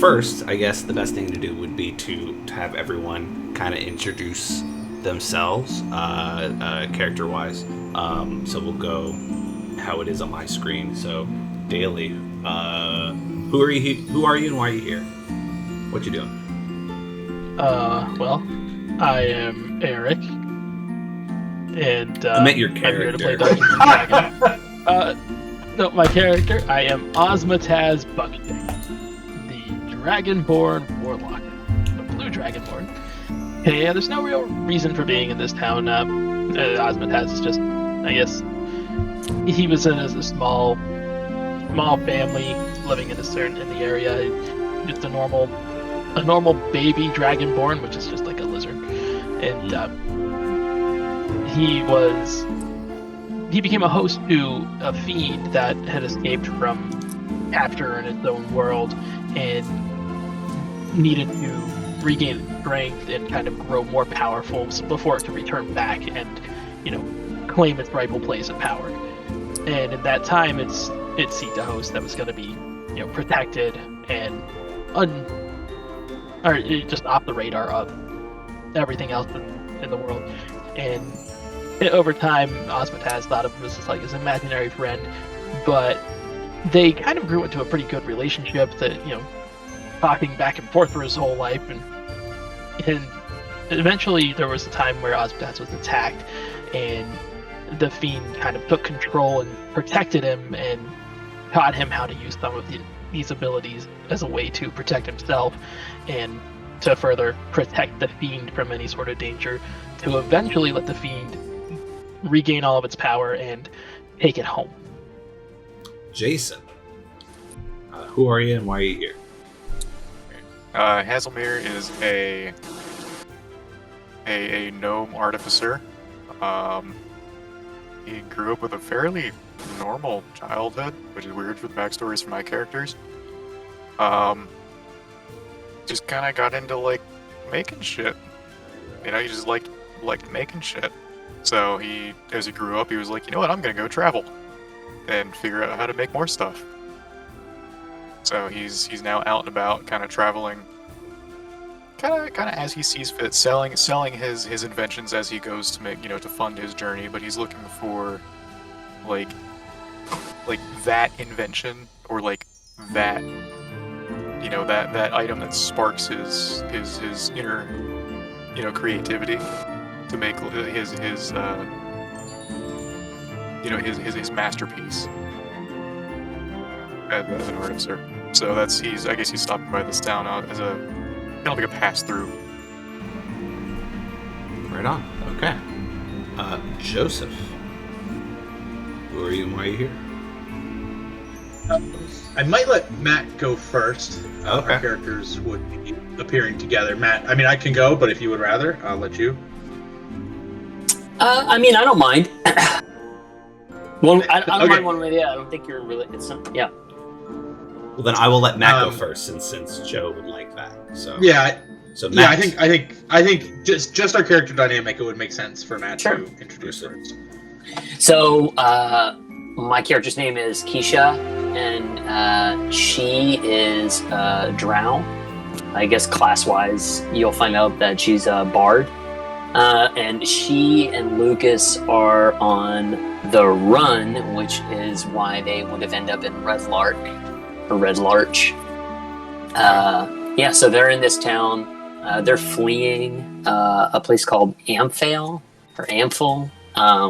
first, I guess the best thing to do would be to have everyone kind of introduce themselves, character-wise. So we'll go how it is on my screen. So, Daily, who are you and why are you here? What you doing? Well, I am Eric, and I met your I'm here to play character. Dungeons and Dragons. No, my character, I am Osmataz Buckton, the Dragonborn Warlock, the Blue Dragonborn. Hey, there's no real reason for being in this town. Osmataz is just, I guess, he was in a small family living in the area. Just a normal baby dragonborn, which is just like a lizard, and he became a host to a fiend that had escaped from capture in its own world and needed to regain strength and kind of grow more powerful before it could return back and, claim its rightful place of power. And in that time, it seeked a host that was going to be, protected and just off the radar of everything else in the world. And over time, Osmataz thought of him as like his imaginary friend, but they kind of grew into a pretty good relationship that, talking back and forth for his whole life. And eventually there was a time where Osmataz was attacked, and the fiend kind of took control and protected him and taught him how to use some of these abilities as a way to protect himself and to further protect the fiend from any sort of danger, to eventually let the fiend regain all of its power and take it home. Jason, who are you and why are you here? Hazelmere is a gnome artificer. He grew up with a fairly normal childhood, which is weird for the backstories for my characters. Just kind of got into making shit. He just liked making shit. So as he grew up, he was like, you know what, I'm gonna go travel and figure out how to make more stuff. So he's now out and about, kind of traveling, kind of as he sees fit, selling his inventions as he goes to make, to fund his journey. But he's looking for like that invention, or that that item that sparks his inner creativity to make his masterpiece as an artificer. So I guess he's stopping by this town as a kind of like a pass through. Right on. Okay. Joseph, who are you and why are you here? I might let Matt go first. Okay. Our characters would be appearing together. Matt, I can go, but if you would rather, I'll let you. I don't mind. I don't Okay. mind one way or the other. I don't think you're really. Yeah. Well, then I will let Matt go first, since Joe would like that. So Yeah. So Matt, Yeah, I think just our character dynamic, it would make sense for Matt Sure. to introduce first. So, my character's name is Keisha, and she is drow. I guess class-wise, you'll find out that she's a bard. And she and Lucas are on the run, which is why they would have ended up in Red Larch. So they're in this town. They're fleeing a place called Amphale,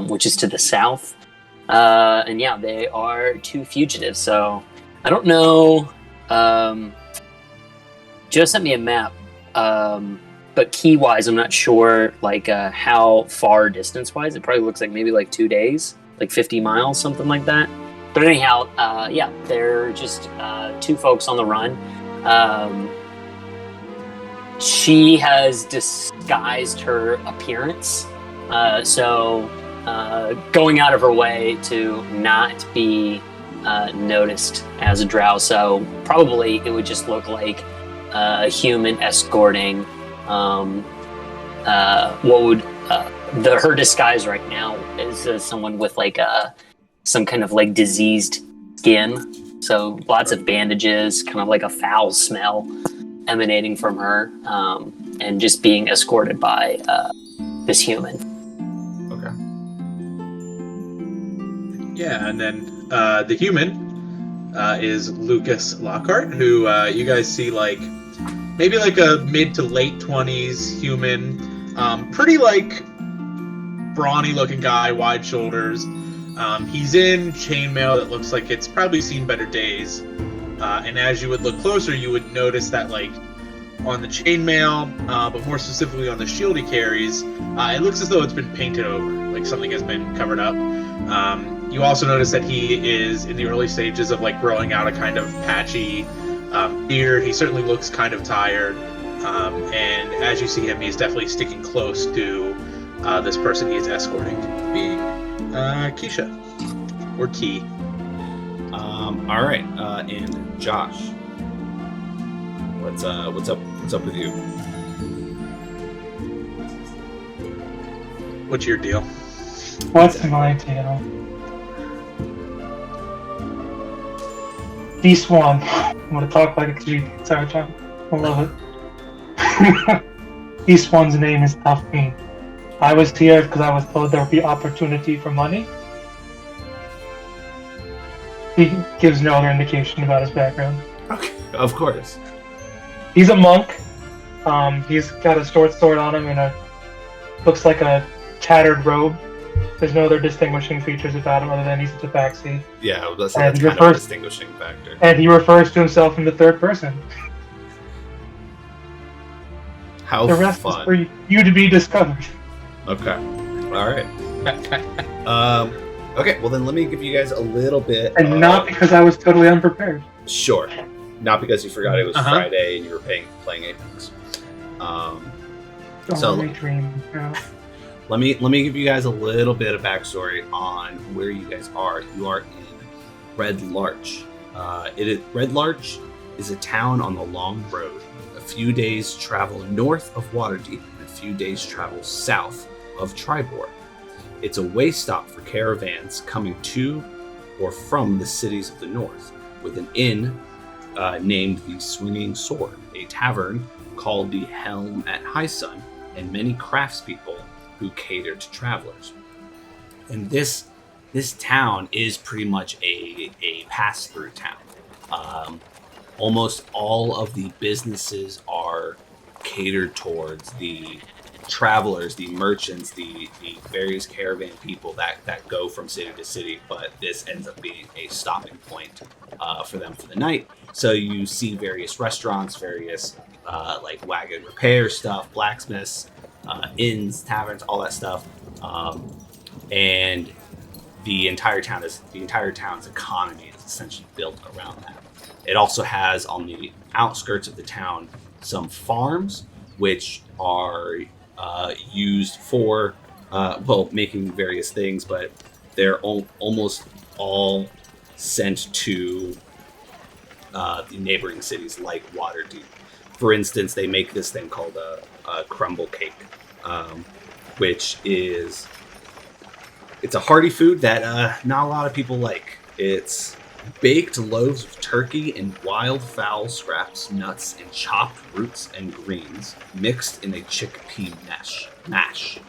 which is to the south. They are two fugitives. So I don't know. Joe sent me a map, but key-wise, I'm not sure how far distance-wise. It probably looks like maybe 2 days, 50 miles, something like that. But anyhow, they're just two folks on the run. She has disguised her appearance, so going out of her way to not be noticed as a drow. So probably it would just look like a human escorting her disguise right now is someone with some kind of diseased skin, So lots of bandages, kind of like a foul smell emanating from her, and just being escorted by this human. Okay. Yeah, and then the human is Lucas Lockhart, who you guys see like maybe like a mid to late 20s human, pretty like brawny looking guy, wide shoulders. He's in chainmail that looks like it's probably seen better days. And as you would look closer, you would notice that like on the chainmail, but more specifically on the shield he carries, it looks as though it's been painted over, like something has been covered up. You also notice that he is in the early stages of like growing out a kind of patchy beard. He certainly looks kind of tired, and as you see him, he's definitely sticking close to this person he is escorting, being Keisha or Key. All right, and Josh, what's up with you? What's your deal? What's my deal? D-Swan. I'm gonna talk like a G the entire time. I love it. D-Swan's name is Tough Fiend. I was here because I was told there would be opportunity for money. He gives no other indication about his background. Okay, of course. He's a monk. He's got a short sword on him and looks like a tattered robe. There's no other distinguishing features about him other than he's at the backseat. Yeah, that's And kind of a distinguishing factor. And he refers to himself in the third person. How The rest fun. is for you to be discovered. Okay. All right. Okay, well then let me give you guys a little bit. And not because I was totally unprepared. Sure. Not because you forgot it was Uh-huh. Friday and you were playing Apex. Don't So- let me dream. No. Let me give you guys a little bit of backstory on where you guys are. You are in Red Larch. Red Larch is a town on the long road. A few days travel north of Waterdeep and a few days travel south of Tribor. It's a way stop for caravans coming to or from the cities of the north, with an inn named the Swinging Sword, a tavern called the Helm at High Sun, and many craftspeople who cater to travelers. And this town is pretty much a pass-through town. Almost all of the businesses are catered towards the travelers, the merchants, the various caravan people that go from city to city, but this ends up being a stopping point for them for the night. So you see various restaurants, various like wagon repair stuff, blacksmiths, inns, taverns, all that stuff, and the entire town's economy is essentially built around that. It also has on the outskirts of the town some farms, which are used for making various things, but they're almost all sent to the neighboring cities like Waterdeep. For instance, they make this thing called a crumble cake, which is it's a hearty food that not a lot of people like. It's baked loaves of turkey and wild fowl scraps, nuts, and chopped roots and greens mixed in a chickpea mash.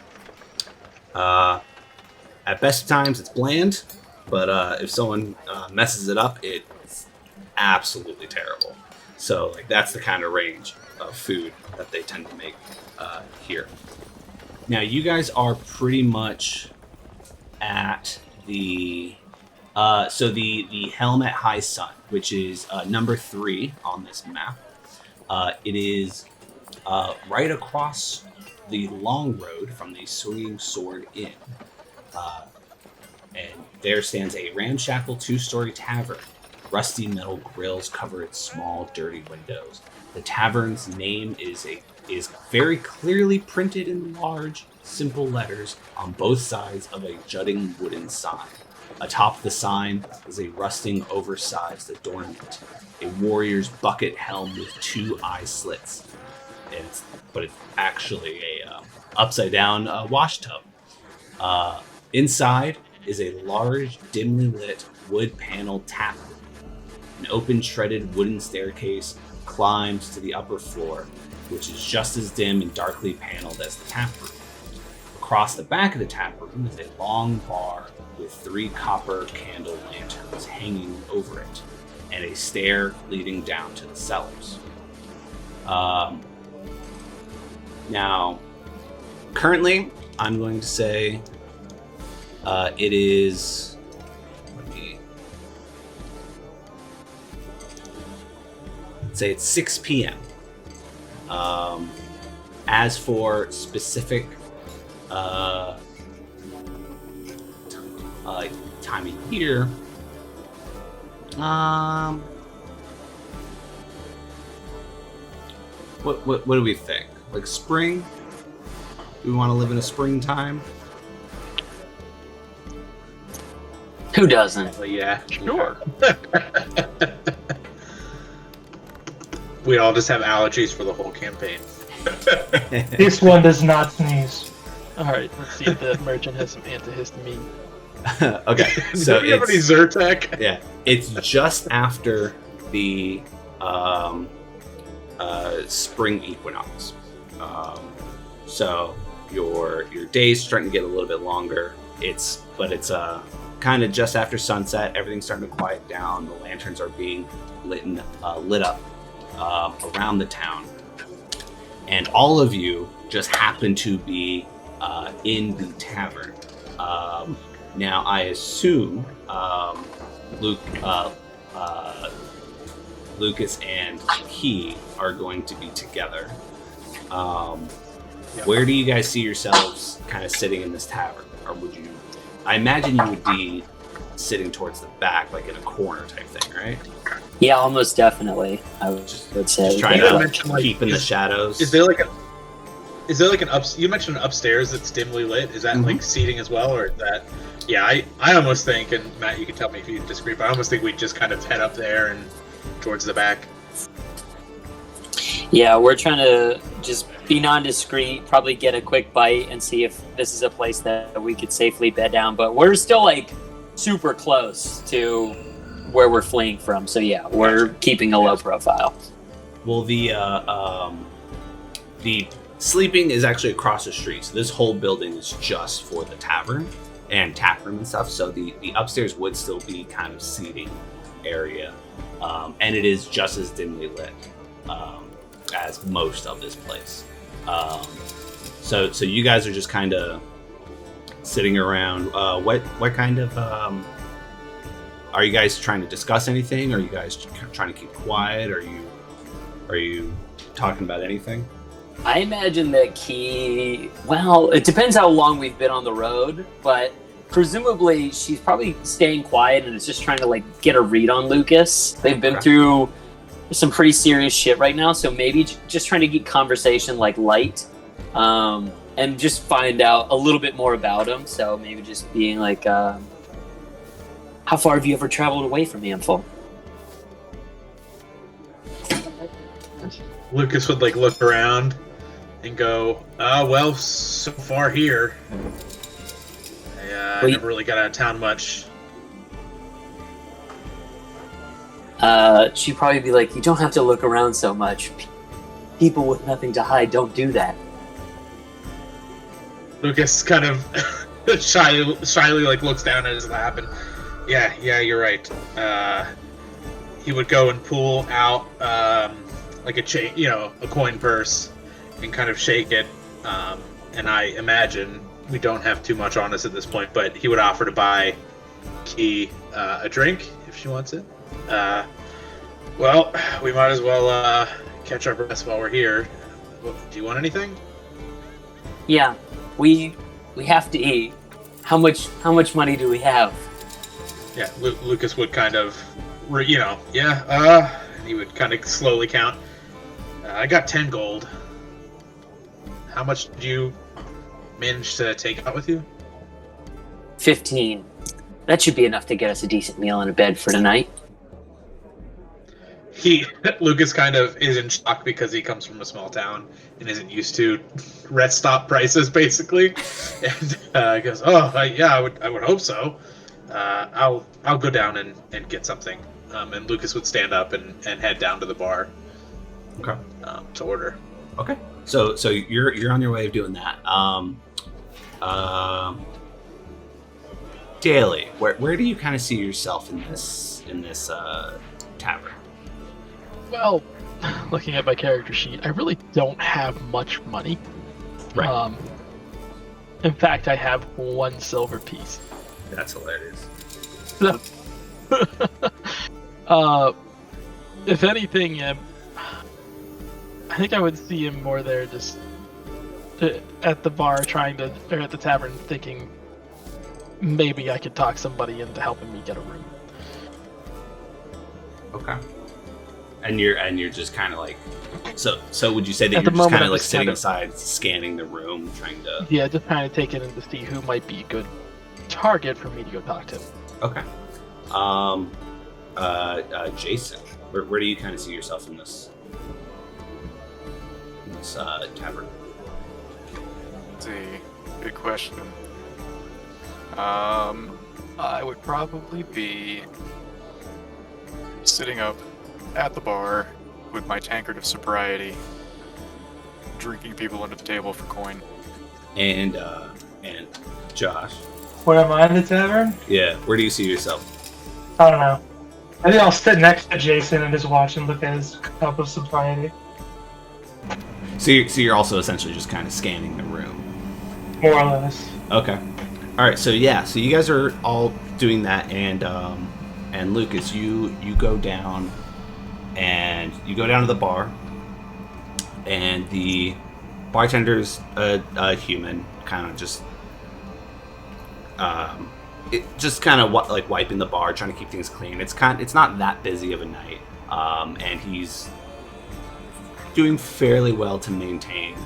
At best times, it's bland, but if someone messes it up, it's absolutely terrible. So, like, that's the kind of range of food that they tend to make here. Now, you guys are pretty much at the the Helm at High Sun, which is number 3 on this map. It is right across the long road from the Swinging Sword Inn. And there stands a ramshackle 2-story tavern. Rusty metal grills cover its small, dirty windows. The tavern's name is very clearly printed in large, simple letters on both sides of a jutting wooden sign. Atop the sign is a rusting, oversized adornment, a warrior's bucket helm with 2 eye slits. But it's actually a upside-down wash tub. Inside is a large, dimly lit, wood-paneled tap room. An open, shredded wooden staircase climbs to the upper floor, which is just as dim and darkly paneled as the tap room. Across the back of the tap room is a long bar with 3 copper candle lanterns hanging over it, and a stair leading down to the cellars. Now, currently, I'm going to say it is. Say it's 6 p.m. As for specific time of year, what do we think? Like spring? Do we want to live in a springtime? Who doesn't? Well, yeah. Sure. We all just have allergies for the whole campaign. This one does not sneeze. All right, let's see if the merchant has some antihistamine. Okay, so do you have any Zyrtec? yeah, it's just after the spring equinox. So your day's starting to get a little bit longer. It's kind of just after sunset. Everything's starting to quiet down. The lanterns are being lit up around the town, and all of you just happen to be in the tavern. Now, I assume Lucas and Key are going to be together. Where do you guys see yourselves kind of sitting in this tavern? Or would you... I imagine you would be sitting towards the back, like in a corner type thing, right? Yeah, almost definitely. I would say. Just trying You to mentioned, like, keep in the shadows. Is there like an you mentioned upstairs that's dimly lit? Is that like seating as well, or is that? Yeah, I almost think, and Matt, you can tell me if you disagree, but I almost think we just kind of head up there and towards the back. Yeah, we're trying to just be non-discreet, probably get a quick bite and see if this is a place that we could safely bed down. But we're still like super close to where we're fleeing from. So yeah, we're keeping a low profile. Well, the sleeping is actually across the street. So this whole building is just for the tavern and tap room and stuff. So the upstairs would still be kind of seating area. And it is just as dimly lit as most of this place. So you guys are just kind of sitting around. What kind of are you guys trying to discuss anything? Are you guys trying to keep quiet? Are you talking about anything? I imagine that Key, well, it depends how long we've been on the road, but presumably she's probably staying quiet and is just trying to like get a read on Lucas. They've been through some pretty serious shit right now, so maybe just trying to get conversation like light, and just find out a little bit more about him. So maybe just being like, how far have you ever traveled away from Amphil? Lucas would like look around and go, well, so far here. I never really got out of town much. She'd probably be like, you don't have to look around so much. People with nothing to hide don't do that. Lucas kind of shyly like looks down at his lap and, yeah, you're right. He would go and pull out like a coin purse and kind of shake it. And I imagine we don't have too much on us at this point, but he would offer to buy Key a drink if she wants it. Well, we might as well catch our breaths while we're here. Do you want anything? Yeah, we have to eat. How much money do we have? Yeah, Lucas would kind of, he would kind of slowly count. I got 10 gold. How much did you manage to take out with you? 15. That should be enough to get us a decent meal and a bed for tonight. Lucas kind of is in shock because he comes from a small town and isn't used to rest stop prices, basically. And goes, I would hope so. I'll go down and get something. and Lucas would stand up and head down to the bar. Okay. To order. Okay. So you're on your way of doing that. Daily, where do you kind of see yourself in this tavern? Well, looking at my character sheet, I really don't have much money. Right. In fact, I have 1 silver piece. That's hilarious. If anything, I think I would see him more there, just at the bar, or at the tavern, thinking maybe I could talk somebody into helping me get a room. Okay. And you're just kind of like, so would you say that At you're the just moment, kind I'm of like just sitting kind of- aside, scanning the room, trying to? Yeah, just kind of taking in to see who might be a good target for me to go talk to. Okay. Jason, where do you kind of see yourself in this tavern? That's a good question. I would probably be sitting up at the bar with my tankard of sobriety, drinking people under the table for coin. And Josh, Where am I in the tavern? yeah, where do you see yourself? I don't know. I think I'll sit next to Jason and just watch and look at his cup of sobriety. So you're also essentially just kind of scanning the room. More or less. Okay. All right. So yeah. So you guys are all doing that, and Lucas, you go down, and you go down to the bar, and the bartender's a human, kind of just like wiping the bar, trying to keep things clean. It's not that busy of a night, and he's doing fairly well to maintain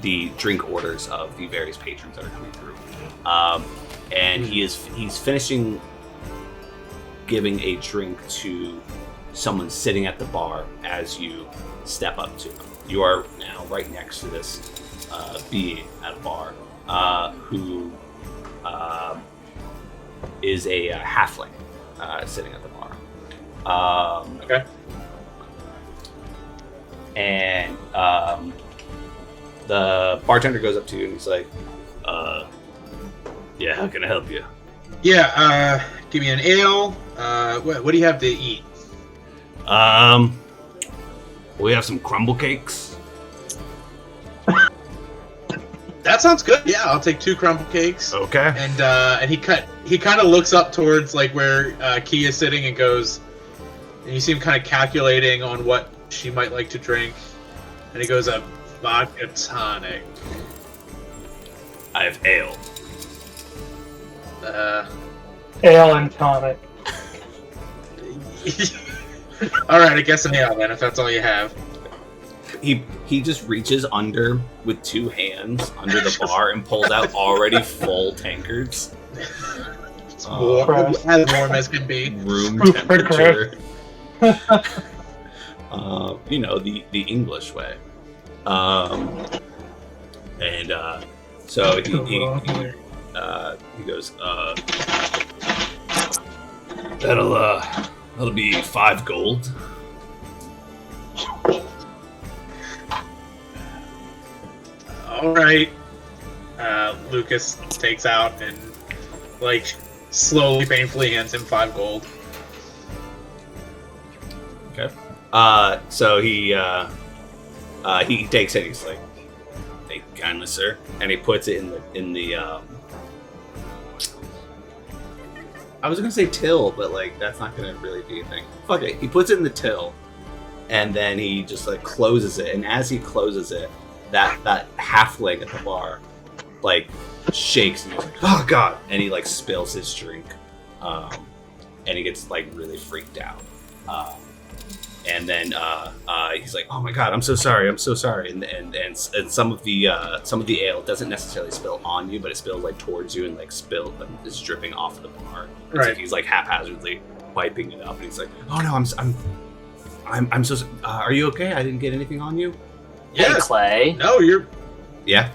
the drink orders of the various patrons that are coming through. And he's finishing giving a drink to someone sitting at the bar as you step up to him. You are now right next to this being at a bar who is a halfling sitting at the bar. Okay. And the bartender goes up to you and he's like, yeah, how can I help you? Yeah, give me an ale. What do you have to eat? We have some crumble cakes. That sounds good. Yeah, I'll take 2 crumble cakes. Okay. And he kind of looks up towards like where Key is sitting and goes, and you see him kind of calculating on what she might like to drink, and he goes, a vodka tonic. I have ale. Ale and tonic. All right, I guess an ale then, if that's all you have. He just reaches under with 2 hands under the bar and pulls out already full tankards. It's warm, as warm as can be. Room Super temperature. The English way. So he goes, that'll be 5 gold. All right. Lucas takes out and like slowly, painfully hands him 5 gold. Okay. So he takes it. He's like, "Thank you kindly, sir," and he puts it in the. I was gonna say till, but like that's not gonna really be a thing. Fuck it. He puts it in the till, and then he just like closes it. And as he closes it, that halfling at the bar, like shakes and he's like, "Oh god!" And he like spills his drink, and he gets like really freaked out. And then he's like, "Oh my god, I'm so sorry, I'm so sorry." And some of the ale doesn't necessarily spill on you, but it spills like towards you and like is dripping off of the bar. Right. So he's like haphazardly wiping it up, and he's like, "Oh no, I'm so. Are you okay? I didn't get anything on you." Hey, Clay. No, you're. Yeah.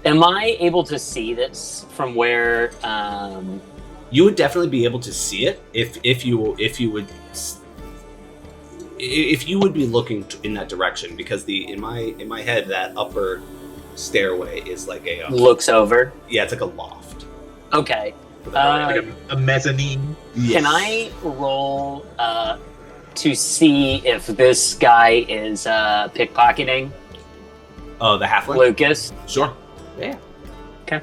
Am I able to see this from where You would definitely be able to see it if you would be looking in that direction, because in my head that upper stairway is like a Looks over. yeah, it's like a loft. Okay. Like a mezzanine. Yes. Can I roll to see if this guy is pickpocketing Oh, the halfling. Lucas? Sure. Yeah. Okay.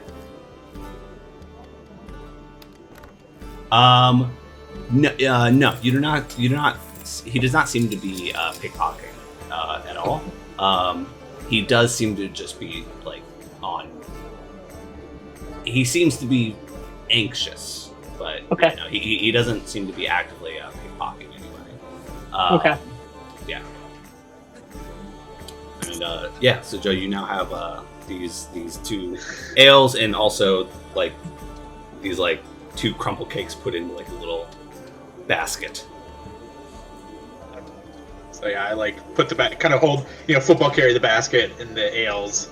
No, no, you do not. He does not seem to be pickpocketing at all. He does seem to just be like on. He seems to be anxious, but Okay. you know, he doesn't seem to be actively pickpocketing anybody. Okay. Yeah. And yeah, so Joe, you now have these 2 ales and also like these like 2 crumble cakes put into like a little basket. So yeah, I like put the kind of hold, football carry the basket and the ales,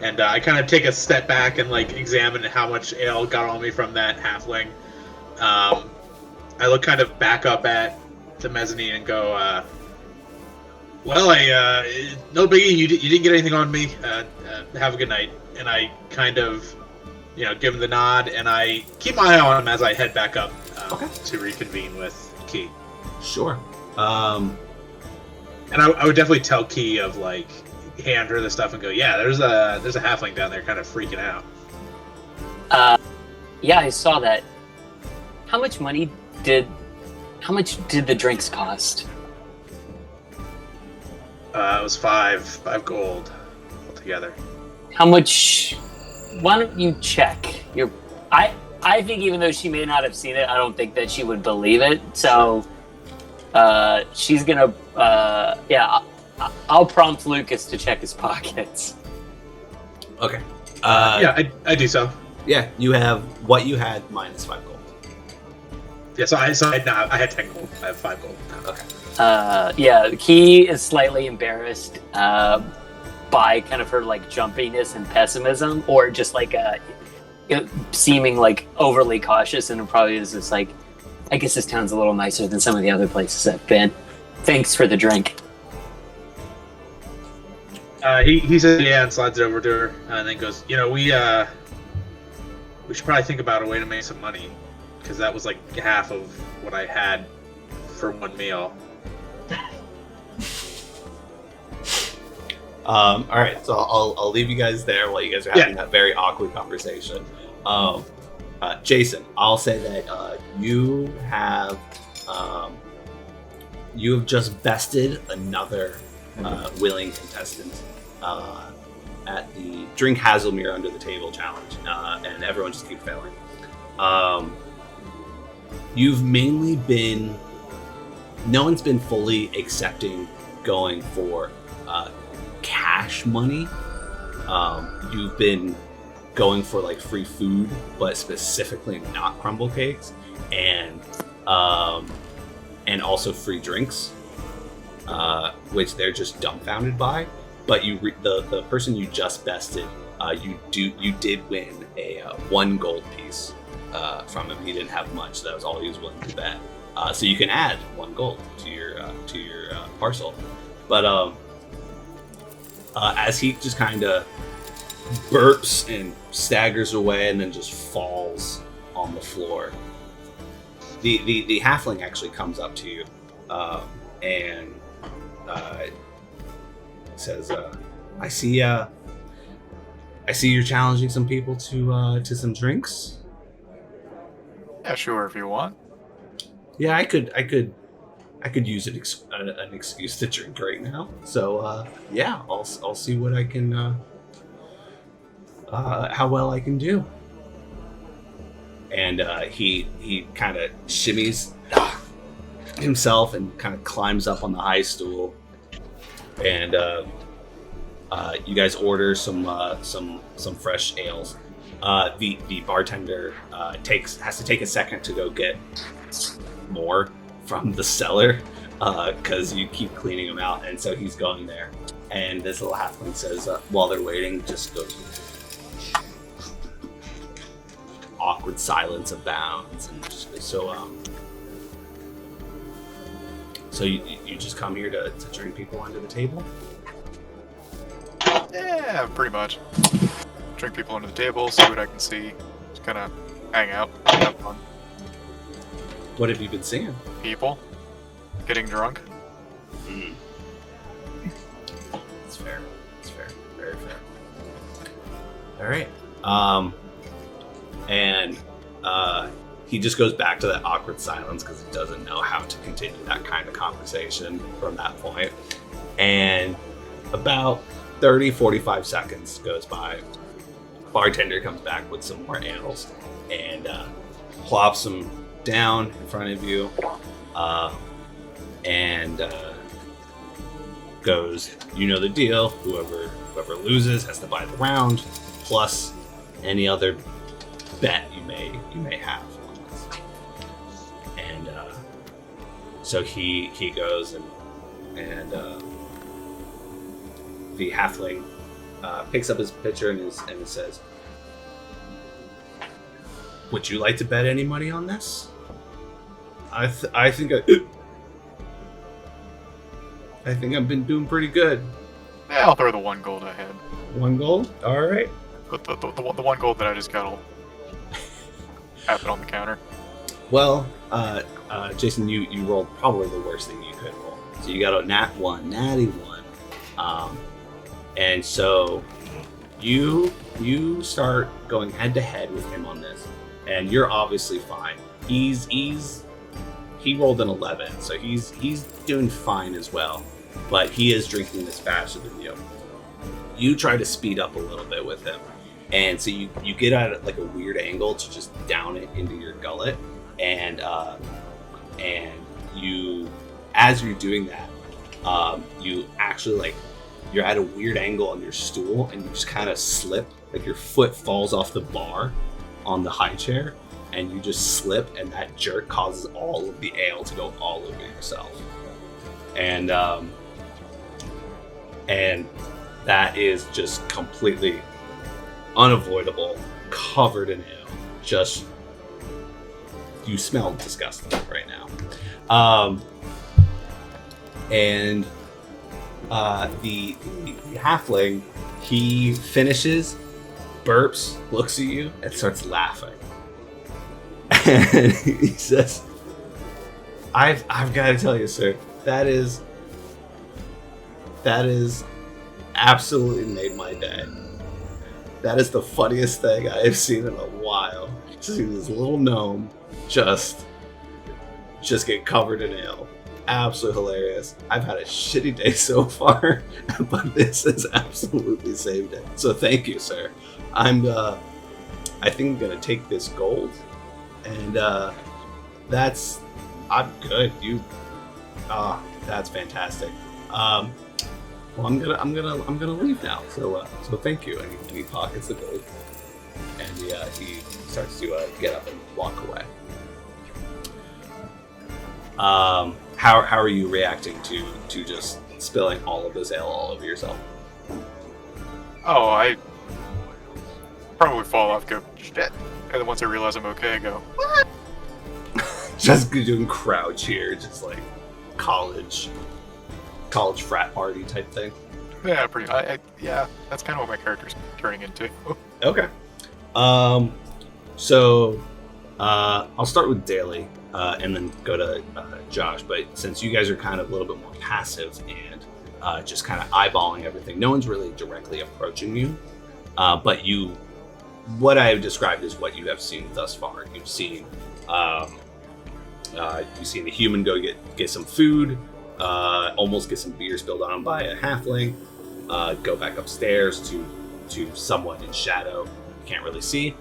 and I kind of take a step back and like examine how much ale got on me from that halfling. I look kind of back up at the mezzanine and go, well, no biggie. You didn't get anything on me. Have a good night. And I kind of, give him the nod, and I keep my eye on him as I head back up to reconvene with Key. Sure. And I would definitely tell Key of like hand her the stuff and go, yeah, there's a halfling down there kind of freaking out. Yeah, I saw that. How much did the drinks cost? It was five gold altogether. How much? Why don't you check? I think even though she may not have seen it, I don't think that she would believe it. So, she's gonna. I'll prompt Lucas to check his pockets. Okay. Yeah, I do so. Yeah, you have what you had minus 5 gold. Yeah, so I had 10 gold. I have 5 gold now. Okay. Yeah, he is slightly embarrassed by kind of her like jumpiness and pessimism, or just like seeming like overly cautious, and it probably is just like, I guess this town's a little nicer than some of the other places I've been. Thanks for the drink. He says yeah and slides it over to her, and then goes, we should probably think about a way to make some money, because that was like half of what I had for one meal. All right, so I'll leave you guys there while you guys are having that very awkward conversation. Jason, I'll say that you have just bested another willing contestant at the Drink Hazelmere Under the Table challenge, and everyone just keeps failing. You've mainly been, no one's been fully accepting going for cash money. You've been going for like free food, but specifically not crumble cakes, and also free drinks, which they're just dumbfounded by. But the person you just bested, you did win a 1 gold piece from him. He didn't have much, so that was all he was willing to bet. So you can add 1 gold to your parcel. But as he just kind of burps and staggers away and then just falls on the floor, the halfling actually comes up to you and says, I see you're challenging some people to some drinks. Yeah, sure, if you want. Yeah, I could use an excuse to drink right now. So yeah, I'll see what I can how well I can do. And he kind of shimmies himself and kind of climbs up on the high stool. And you guys order some fresh ales. The bartender has to take a second to go get more from the cellar because you keep cleaning them out, and so he's going there. And this little halfling says, while they're waiting, just goes, awkward silence abounds, and so you just come here to turn people onto the table? Yeah, pretty much. Drink people under the table, see what I can see. Just kind of hang out, have fun. What have you been seeing? People getting drunk. It's fair. It's fair. Very fair. All right. And he just goes back to that awkward silence because he doesn't know how to continue that kind of conversation from that point. And about 30-45 seconds goes by. Bartender comes back with some more ales and plops them down in front of you, and goes, "You know the deal. Whoever loses has to buy the round, plus any other bet you may have on this." And so he goes and the halfling picks up his pitcher and he says, "Would you like to bet any money on this? I think I've been doing pretty good." Yeah, I'll throw the 1 gold I had. 1 gold? All right. But the 1 gold that I just got, I'll have it on the counter. Well, Jason, you rolled probably the worst thing you could roll. So you got a natty 1. And so you start going head to head with him on this, and you're obviously fine. He rolled an 11, so he's doing fine as well, but he is drinking this faster than you. You try to speed up a little bit with him, and so you get at like a weird angle to just down it into your gullet, and you, as you're doing that, you actually you're at a weird angle on your stool, and you just kind of slip, like your foot falls off the bar on the high chair, and you just slip, and that jerk causes all of the ale to go all over yourself. And that is just completely unavoidable, covered in ale. Just, you smell disgusting right now. And the halfling, he finishes, burps, looks at you, and starts laughing. And he says, I've got to tell you, sir, that is absolutely made my day. That is the funniest thing I have seen in a while. To see this little gnome just get covered in ale. Absolutely hilarious. I've had a shitty day so far, but this has absolutely saved it. So thank you, sir. I think I'm gonna take this gold, and I'm good. That's fantastic. Well, I'm gonna leave now. So thank you. And he pockets the gold, and he starts to get up and walk away. How are you reacting to just spilling all of this ale all over yourself? Oh, I probably fall off, go, shit. And then once I realize I'm okay, I go, what? Just doing crowd cheer, just like college frat party type thing. Yeah, pretty. Yeah, that's kind of what my character's turning into. Okay. So I'll start with Daly, and then go to Josh. But since you guys are kind of a little bit more passive and just kind of eyeballing everything, no one's really directly approaching you. But what I have described is what you have seen thus far. You've seen the human go get some food, almost get some beer spilled on him by a halfling, go back upstairs to someone in shadow you can't really see.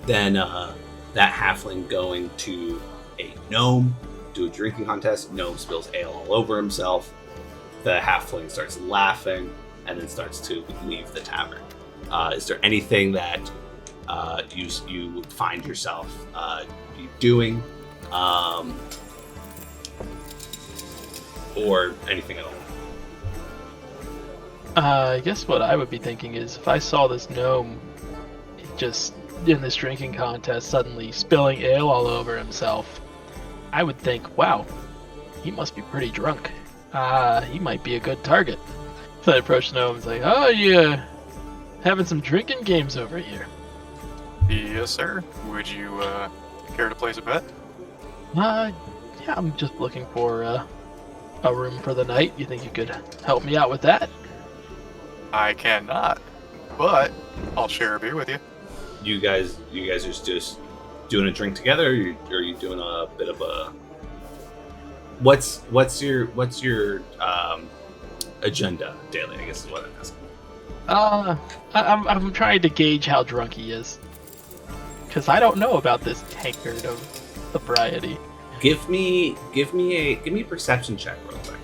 Then that halfling going to a gnome, do a drinking contest. Gnome spills ale all over himself. The halfling starts laughing and then starts to leave the tavern. Is there anything that you find yourself doing, or anything at all? I guess what I would be thinking is if I saw this gnome just in this drinking contest suddenly spilling ale all over himself, I would think, wow, he must be pretty drunk. He might be a good target. So I approached Noam and was like, oh, yeah, having some drinking games over here. Yes, sir. Would you care to place a bet? Yeah, I'm just looking for a room for the night. You think you could help me out with that? I cannot, but I'll share a beer with you. You guys are just doing a drink together, or are you doing a bit of a? What's your agenda daily? I guess is what I'm asking. I'm trying to gauge how drunk he is, because I don't know about this tankard of sobriety. Give me a perception check real quick.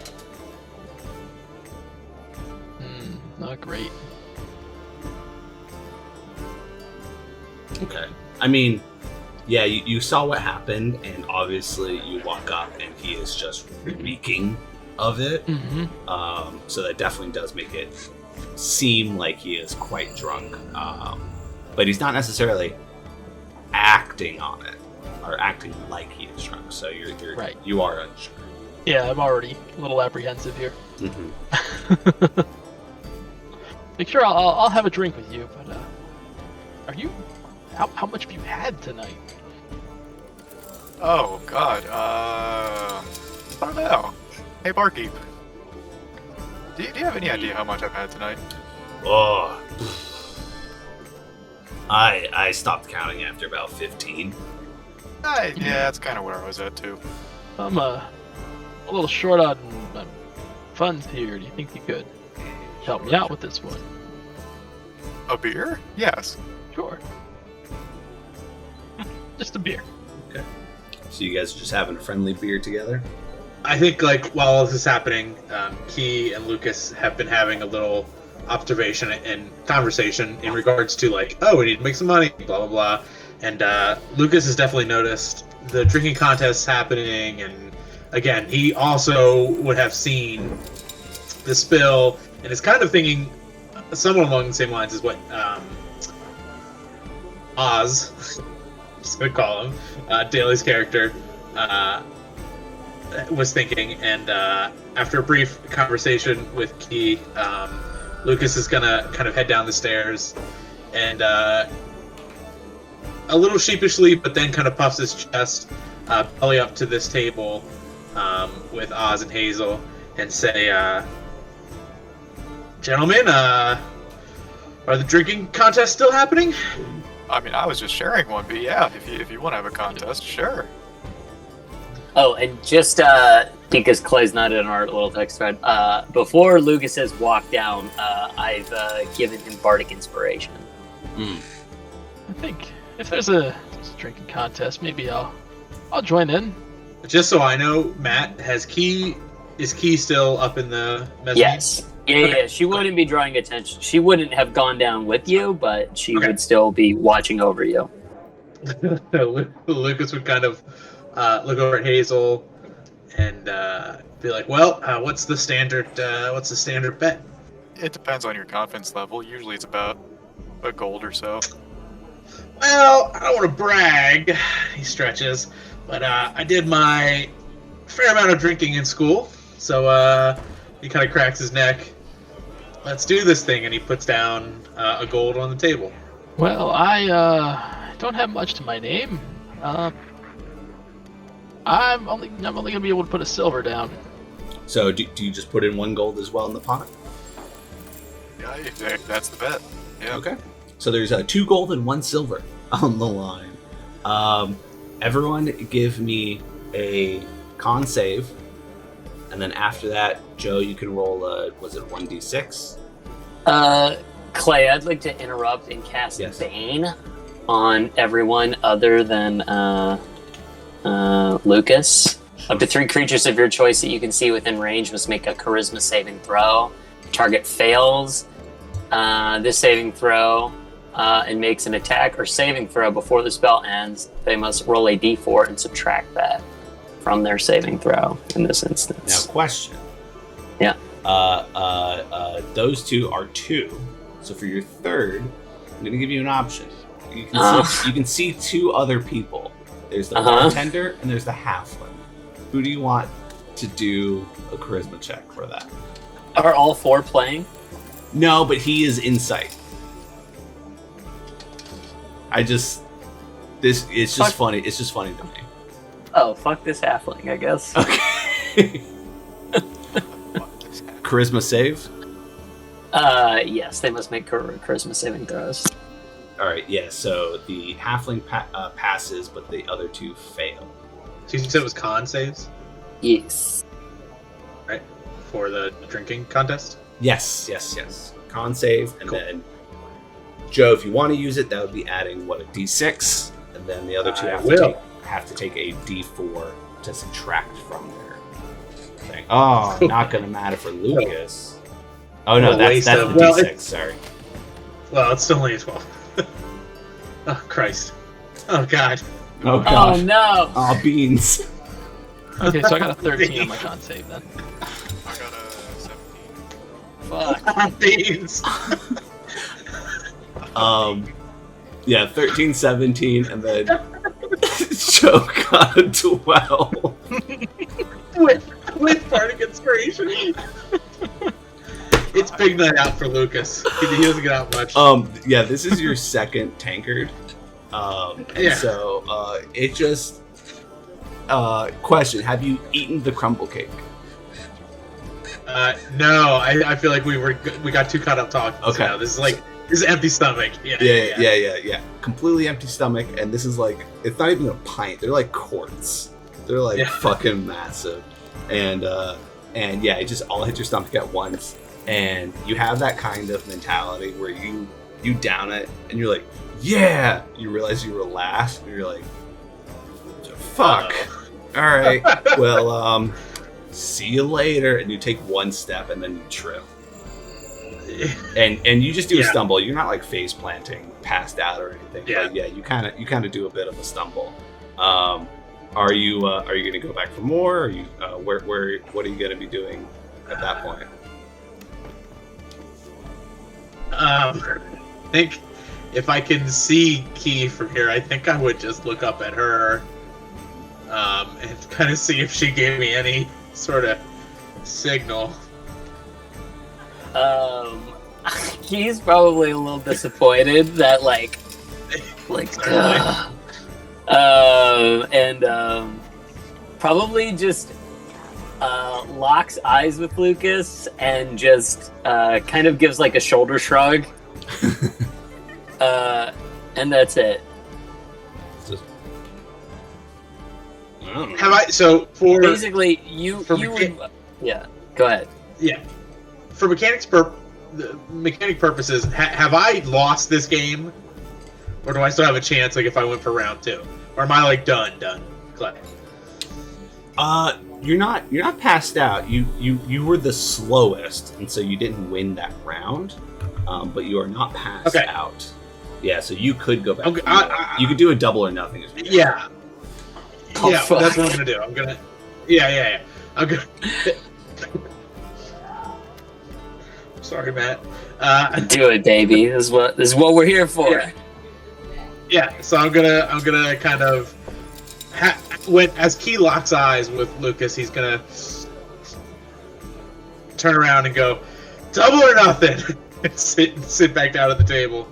Not great. Okay. I mean, yeah, you saw what happened, and obviously you walk up, and he is just reeking of it. Mm-hmm. So that definitely does make it seem like he is quite drunk. But he's not necessarily acting on it, or acting like he is drunk. So you're Right. You are unsure. Yeah, I'm already a little apprehensive here. Mm-hmm. Like, sure, I'll have a drink with you, but are you? How much have you had tonight? Oh, God. I don't know. Hey, barkeep. Do you have any idea how much I've had tonight? Oh, I stopped counting after about 15. Yeah, that's kind of where I was at, too. I'm a little short on funds here. Do you think you could help me out with this one? A beer? Yes. Sure. Just a beer. Okay. So you guys are just having a friendly beer together? I think, like, while all this is happening, Key and Lucas have been having a little observation and conversation in regards to, like, oh, we need to make some money, blah, blah, blah. And Lucas has definitely noticed the drinking contests happening, and again, he also would have seen the spill, and is kind of thinking somewhat along the same lines as what Oz, just gonna call him, Daly's character, was thinking. And after a brief conversation with Key, Lucas is gonna kind of head down the stairs, and a little sheepishly, but then kind of puffs his chest, belly up to this table with Oz and Hazel, and say, gentlemen, are the drinking contests still happening? I mean, I was just sharing one, but yeah, if you want to have a contest, sure. Oh, and just because Clay's not in our little text thread, before Lucas has walked down, I've given him bardic inspiration. Mm. I think if there's a drinking contest, maybe I'll join in. Just so I know, Matt, is Key still up in the mezzanine? Yes. Yeah. She wouldn't be drawing attention. She wouldn't have gone down with you, but she would still be watching over you. Lucas would kind of look over at Hazel and be like, "Well, what's the standard bet?" It depends on your confidence level. Usually it's about a gold or so. Well, I don't want to brag, he stretches, but I did my fair amount of drinking in school, so he kind of cracks his neck. Let's do this thing, and he puts down a gold on the table. Well, I don't have much to my name. I'm only gonna be able to put a silver down. So do you just put in one gold as well in the pot? Yeah, that's the bet. Yeah. Okay. So there's 2 gold and 1 silver on the line. Everyone give me a con save. And then after that, Joe, you can roll was it 1d6? Clay, I'd like to interrupt and cast Yes. Bane on everyone other than Lucas. Up to 3 creatures of your choice that you can see within range must make a charisma saving throw. Target fails this saving throw and makes an attack or saving throw before the spell ends. They must roll a d4 and subtract that from their saving throw in this instance. Now, question. Yeah. Those 2 are 2. So for your third, I'm going to give you an option. You you can see two other people. There's the Uh-huh. bartender and there's the halfling. Who do you want to do a charisma check for that? Are all four playing? No, but he is in sight. It's just funny. It's just funny to me. Oh, fuck this halfling, I guess. Okay. Charisma save. Yes, they must make charisma saving throws. All right. Yeah. So the halfling passes, but the other two fail. So you said it was con saves Yes. for the drinking contest? Yes. Con save, and Cool. then Joe, if you want to use it, that would be adding a d6, and then the other two I have will. to take a d4 to subtract from their thing. Oh, not gonna matter for Lucas. Oh no, Well, that's waste the of- well, d6. Sorry. Well, it's still only a 12. Oh, Christ. Oh, God. Oh Oh gosh. no! Oh beans. Okay, so I got a 13 on my con save then. I got a 17. Fuck. Beans. Yeah, 13, 17, and then Joe got a 12. with Bardic Inspiration. It's big night out for Lucas. He doesn't get out much. Yeah, this is your second tankard. And Yeah. so it just question, have you eaten the crumble cake? No, I feel like we got too caught up talking. Okay. Now. This is empty stomach. Yeah. Completely empty stomach, and this is like, it's not even a pint. They're like quarts. They're like fucking massive. And yeah, it just all hits your stomach at once. And you have that kind of mentality where you down it, and you're like, yeah! You realize you were last, and you're like, fuck. Alright, well, see you later. And you take one step, and then you trip. And you just do a stumble. You're not like face planting, passed out or anything. Yeah. But yeah, you kind of do a bit of a stumble. Are you gonna go back for more? Or are you what are you gonna be doing at that point? I think if I can see Key from here, I think I would just look up at her and kind of see if she gave me any sort of signal. He's probably a little disappointed that probably just locks eyes with Lucas and just kind of gives like a shoulder shrug. And that's it. Just, Have I? So for Basically, you would, yeah. Go ahead. yeah, for mechanic purposes, have I lost this game, or do I still have a chance? Like if I went for round 2, or am I like done? Clay? you're not passed out. You were the slowest, and so you didn't win that round. But you are not passed out. Yeah, so you could go back. Okay, You could do a double or nothing. Yeah. Oh, Yeah, fuck. that's what I'm gonna do. I'm gonna. Yeah. I'm gonna. Sorry, Matt. Do it, baby. This is what we're here for. Yeah. So I'm gonna kind of when as Key locks eyes with Lucas, he's gonna turn around and go, double or nothing, and sit back down at the table,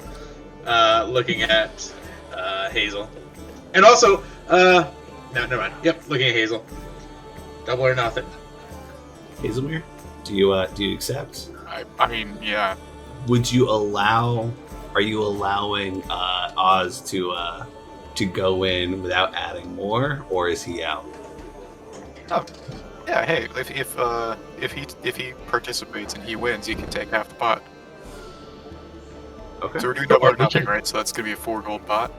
looking at Hazel, and also no, never mind. Yep, looking at Hazel. Double or nothing. Hazelmere, do you accept? I mean, yeah. Would you allow? Are you allowing Oz to go in without adding more, or is he out? Oh, yeah. Hey, if he participates and he wins, he can take half the pot. Okay. So we're doing double or nothing, right? So that's gonna be a 4 gold pot.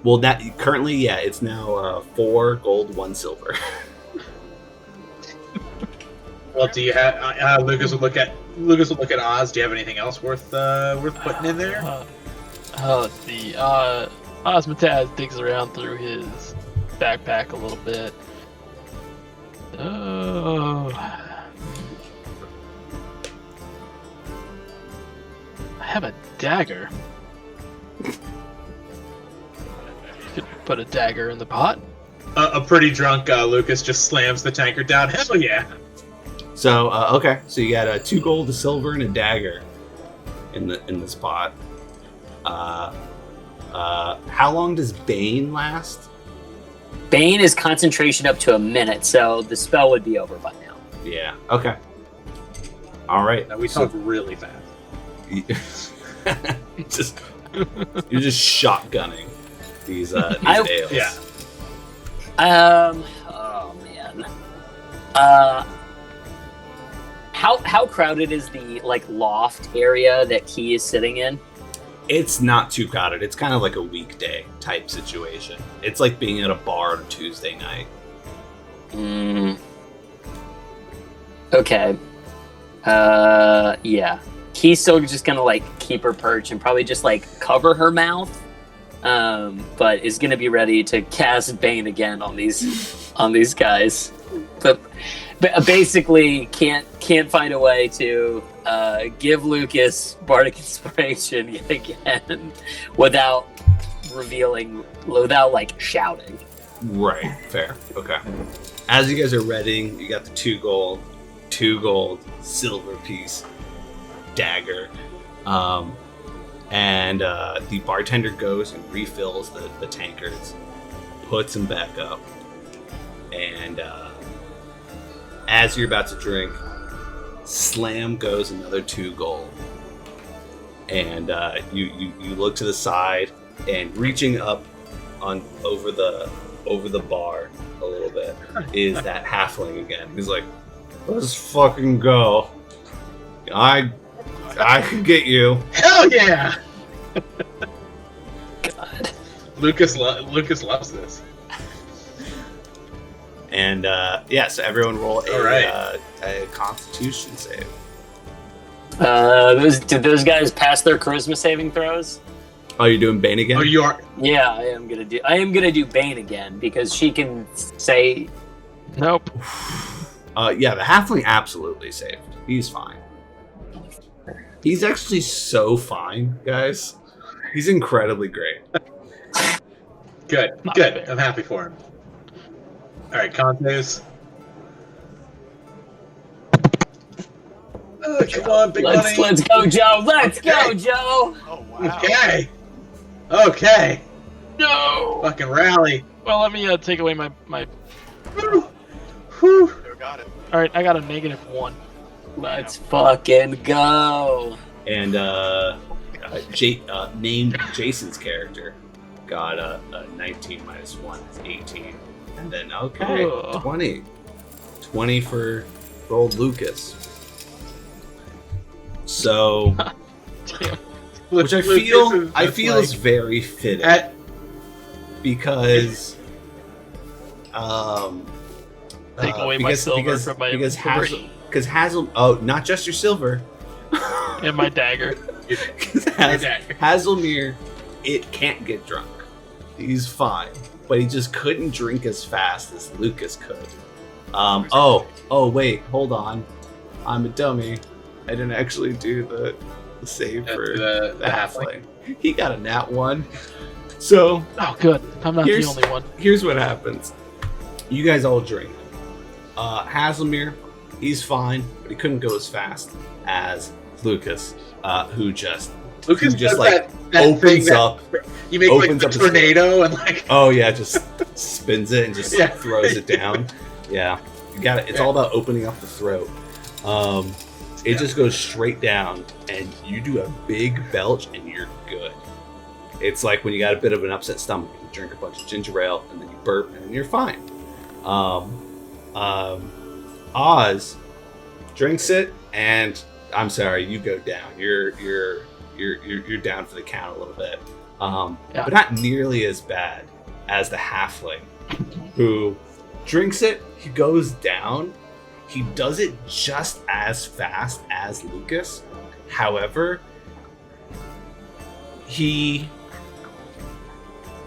Well, that currently, yeah, it's now 4 gold, 1 silver. Well, do you have Lucas will look at Oz? Do you have anything else worth putting in there? The Osmataz digs around through his backpack a little bit. Oh. I have a dagger. put a dagger in the pot. A pretty drunk Lucas just slams the tankard down. Hell yeah! So okay, so you got 2 gold, a silver, and a dagger in this pot. How long does Bane last? Bane is concentration up to a minute, so the spell would be over by now. Yeah. Okay. All right. Now we talk really fast. You're just shotgunning these ales. Yeah. Oh man. How crowded is the loft area that he is sitting in? It's not too crowded. It's kind of like a weekday type situation. It's like being at a bar on a Tuesday night. Okay. Yeah. He's still just gonna keep her perch and probably just cover her mouth. But is gonna be ready to cast Bane again on these guys. But basically can't find a way to give Lucas bardic inspiration yet again without shouting. Right. Fair. Okay. As you guys are readying, you got the 2 gold, silver piece, dagger, and the bartender goes and refills the tankards, puts them back up, and as you're about to drink, slam goes another 2 gold, and you look to the side, and reaching up over the bar a little bit is that halfling again. He's like, "Let's fucking go. I can get you." Hell yeah! God. Lucas loves this. And so everyone roll a Constitution save. Did those guys pass their charisma saving throws? Oh, you're doing Bane again? Oh, you are. Yeah, I am gonna do Bane again because she can say. Nope. Yeah, the halfling absolutely saved. He's fine. He's actually so fine, guys. He's incredibly great. Good. Not Good. fair. I'm happy for him. All right, Contes. Oh, come on, big money. Let's go, Joe. Let's go, Joe. Oh wow. Okay. No. Fucking rally. Well, let me take away my. Whew. You got it. All right, I got a -1. Let's fucking go. And named Jason's character got a 19 minus 1 is 18. And then, okay, Oh. 20. 20 for old Lucas. So, Damn. which I feel is very fitting. Because Take away my silver from my inventory. because Hazel, oh, not just your silver, And my dagger. Hazelmere, it can't get drunk. He's fine, but he just couldn't drink as fast as Lucas could. Oh, wait, hold on. I'm a dummy. I didn't actually do the save for the the halfling. He got a nat 1. So Oh, good. I'm not the Here's- only one. here's what happens. You guys all drink. Hazelmere, he's fine, but he couldn't go as fast as Lucas, who just Lucas just does like that opens thing that up. you make opens like up a his tornado and like. Oh yeah, just spins it and just Yeah. throws it down. Yeah, you got it. It's all about opening up the throat. It just goes straight down, and you do a big belch, and you're good. It's like when you got a bit of an upset stomach, you drink a bunch of ginger ale, and then you burp, and you're fine. Oz drinks it, and I'm sorry, you go down. You're down for the count a little bit, but not nearly as bad as the halfling, who drinks it. He goes down. He does it just as fast as Lucas. However, he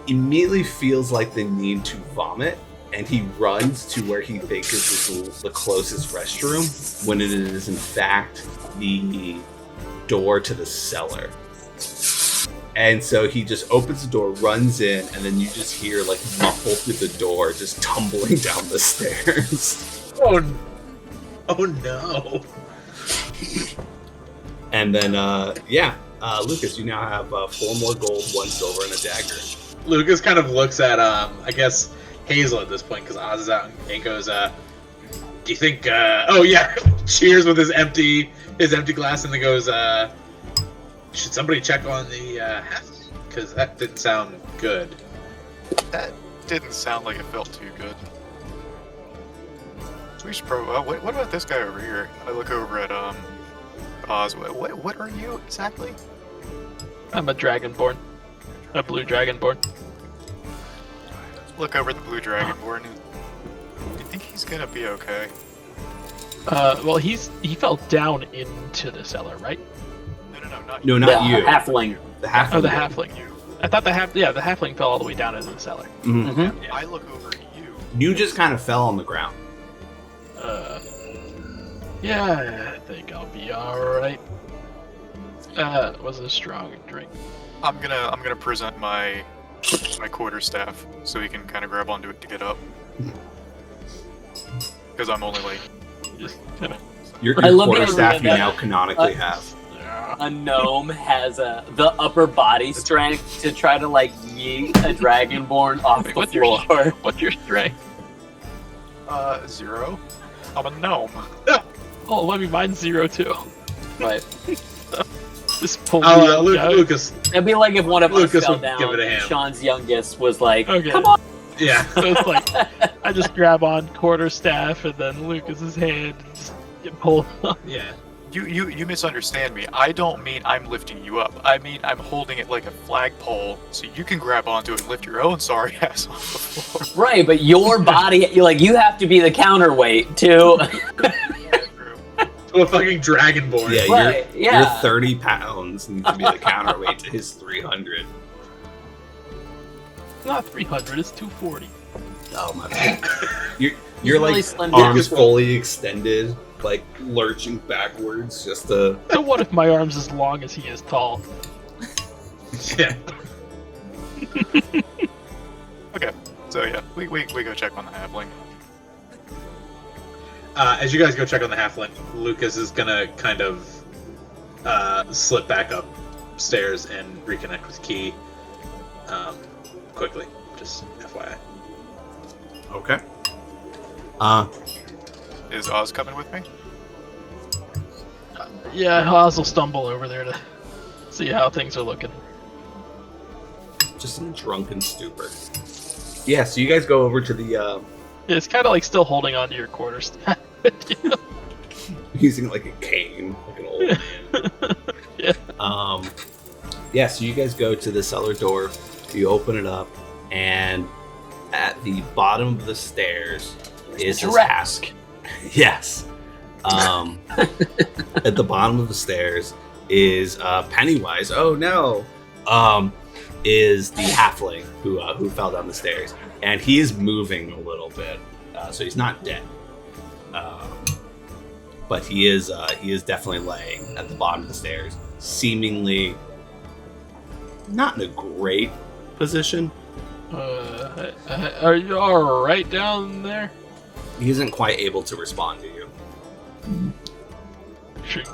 immediately feels like the need to vomit, and he runs to where he thinks is the closest restroom, when it is in fact the door to the cellar. And so he just opens the door, runs in, and then you just hear like muffled through the door, just tumbling down the stairs. Oh no. And then, Lucas, you now have 4 more gold, 1 silver, and a dagger. Lucas kind of looks at, I guess, Hazel at this point, because Oz is out, and goes, do you think, cheers with his empty glass, and then goes, should somebody check on the halfling? Because that didn't sound good. That didn't sound like it felt too good. We should probably. What about this guy over here? I look over at Oz. What are you exactly? I'm a dragonborn. A blue dragonborn. Look over at the blue dragonborn. Do you think he's gonna be okay? Well, he fell down into the cellar, right? No, not No, not The you. halfling. The halfling. Oh, the halfling. I thought the halfling fell all the way down into the cellar. Mhm. Mm-hmm. I look over at you. You just kind of fell on the ground. Yeah, I think I'll be alright. Was a strong drink. I'm gonna present my quarterstaff so he can kind of grab onto it to get up. Because I'm only like Just kind of. Your I love quarterstaff it. you now canonically have. A gnome has the upper body strength to try to like yeet a dragonborn off the What's your floor. what's your strength? 0. I'm a gnome. Oh, I mean mine's 0 too. Right. Just pull Oh, me out. Lucas. It'd be like if one of us Lucas fell would down. give it a And hand. Sean's youngest was like, Okay. "Come on." Yeah. So it's like I just grab on quarterstaff and then Lucas's hand and just get pulled up. Yeah. You misunderstand me. I don't mean I'm lifting you up. I mean I'm holding it like a flagpole so you can grab onto it and lift your own sorry ass off the floor. Right, but your body, you have to be the counterweight to. To a fucking dragonborn. Yeah, Right, you're yeah. 30 pounds and you can be the counterweight to his 300. It's not 300, it's 240. Oh my god. You're really like slim arms down. fully extended, like lurching backwards just to. So what if my arm's as long as he is tall? Yeah. Okay, so yeah, we go check on the halfling. As you guys go check on the halfling, Lucas is gonna kind of slip back upstairs and reconnect with Key quickly. Just FYI. Okay. Is Oz coming with me? Yeah, Oz will stumble over there to see how things are looking. Just in drunken stupor. Yeah, so you guys go over to the Yeah, it's kind of like still holding on to your quarterstaff. using like a cane, like an old man. Yeah. Yeah, so you guys go to the cellar door, you open it up, and at the bottom of the stairs is this Jurassic. Yes. At the bottom of the stairs is Pennywise. Oh no. Is the halfling who fell down the stairs, and he is moving a little bit, so he's not dead. But he is definitely laying at the bottom of the stairs, seemingly not in a great position. Are you alright down there? He isn't quite able to respond to you. Should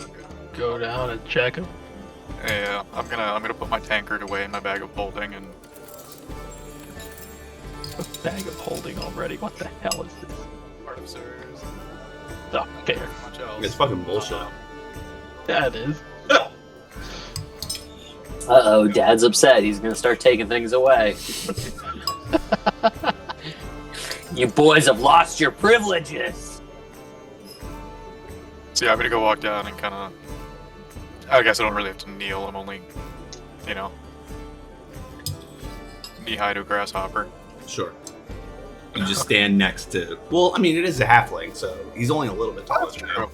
go down and check him. Yeah, I'm gonna put my tankard away in my bag of holding and A bag of holding already. What the hell is this? part of Sir's. Oh, fair. Much else. It's fucking bullshit. Yeah, it is. Uh-oh, Dad's upset. He's gonna start taking things away. You boys have lost your privileges. So yeah, I'm gonna go walk down and kind of. I guess I don't really have to kneel. I'm only, knee-high to a grasshopper. Sure. You just stand next to. Well, I mean, it is a halfling, so he's only a little bit taller That's than you. true.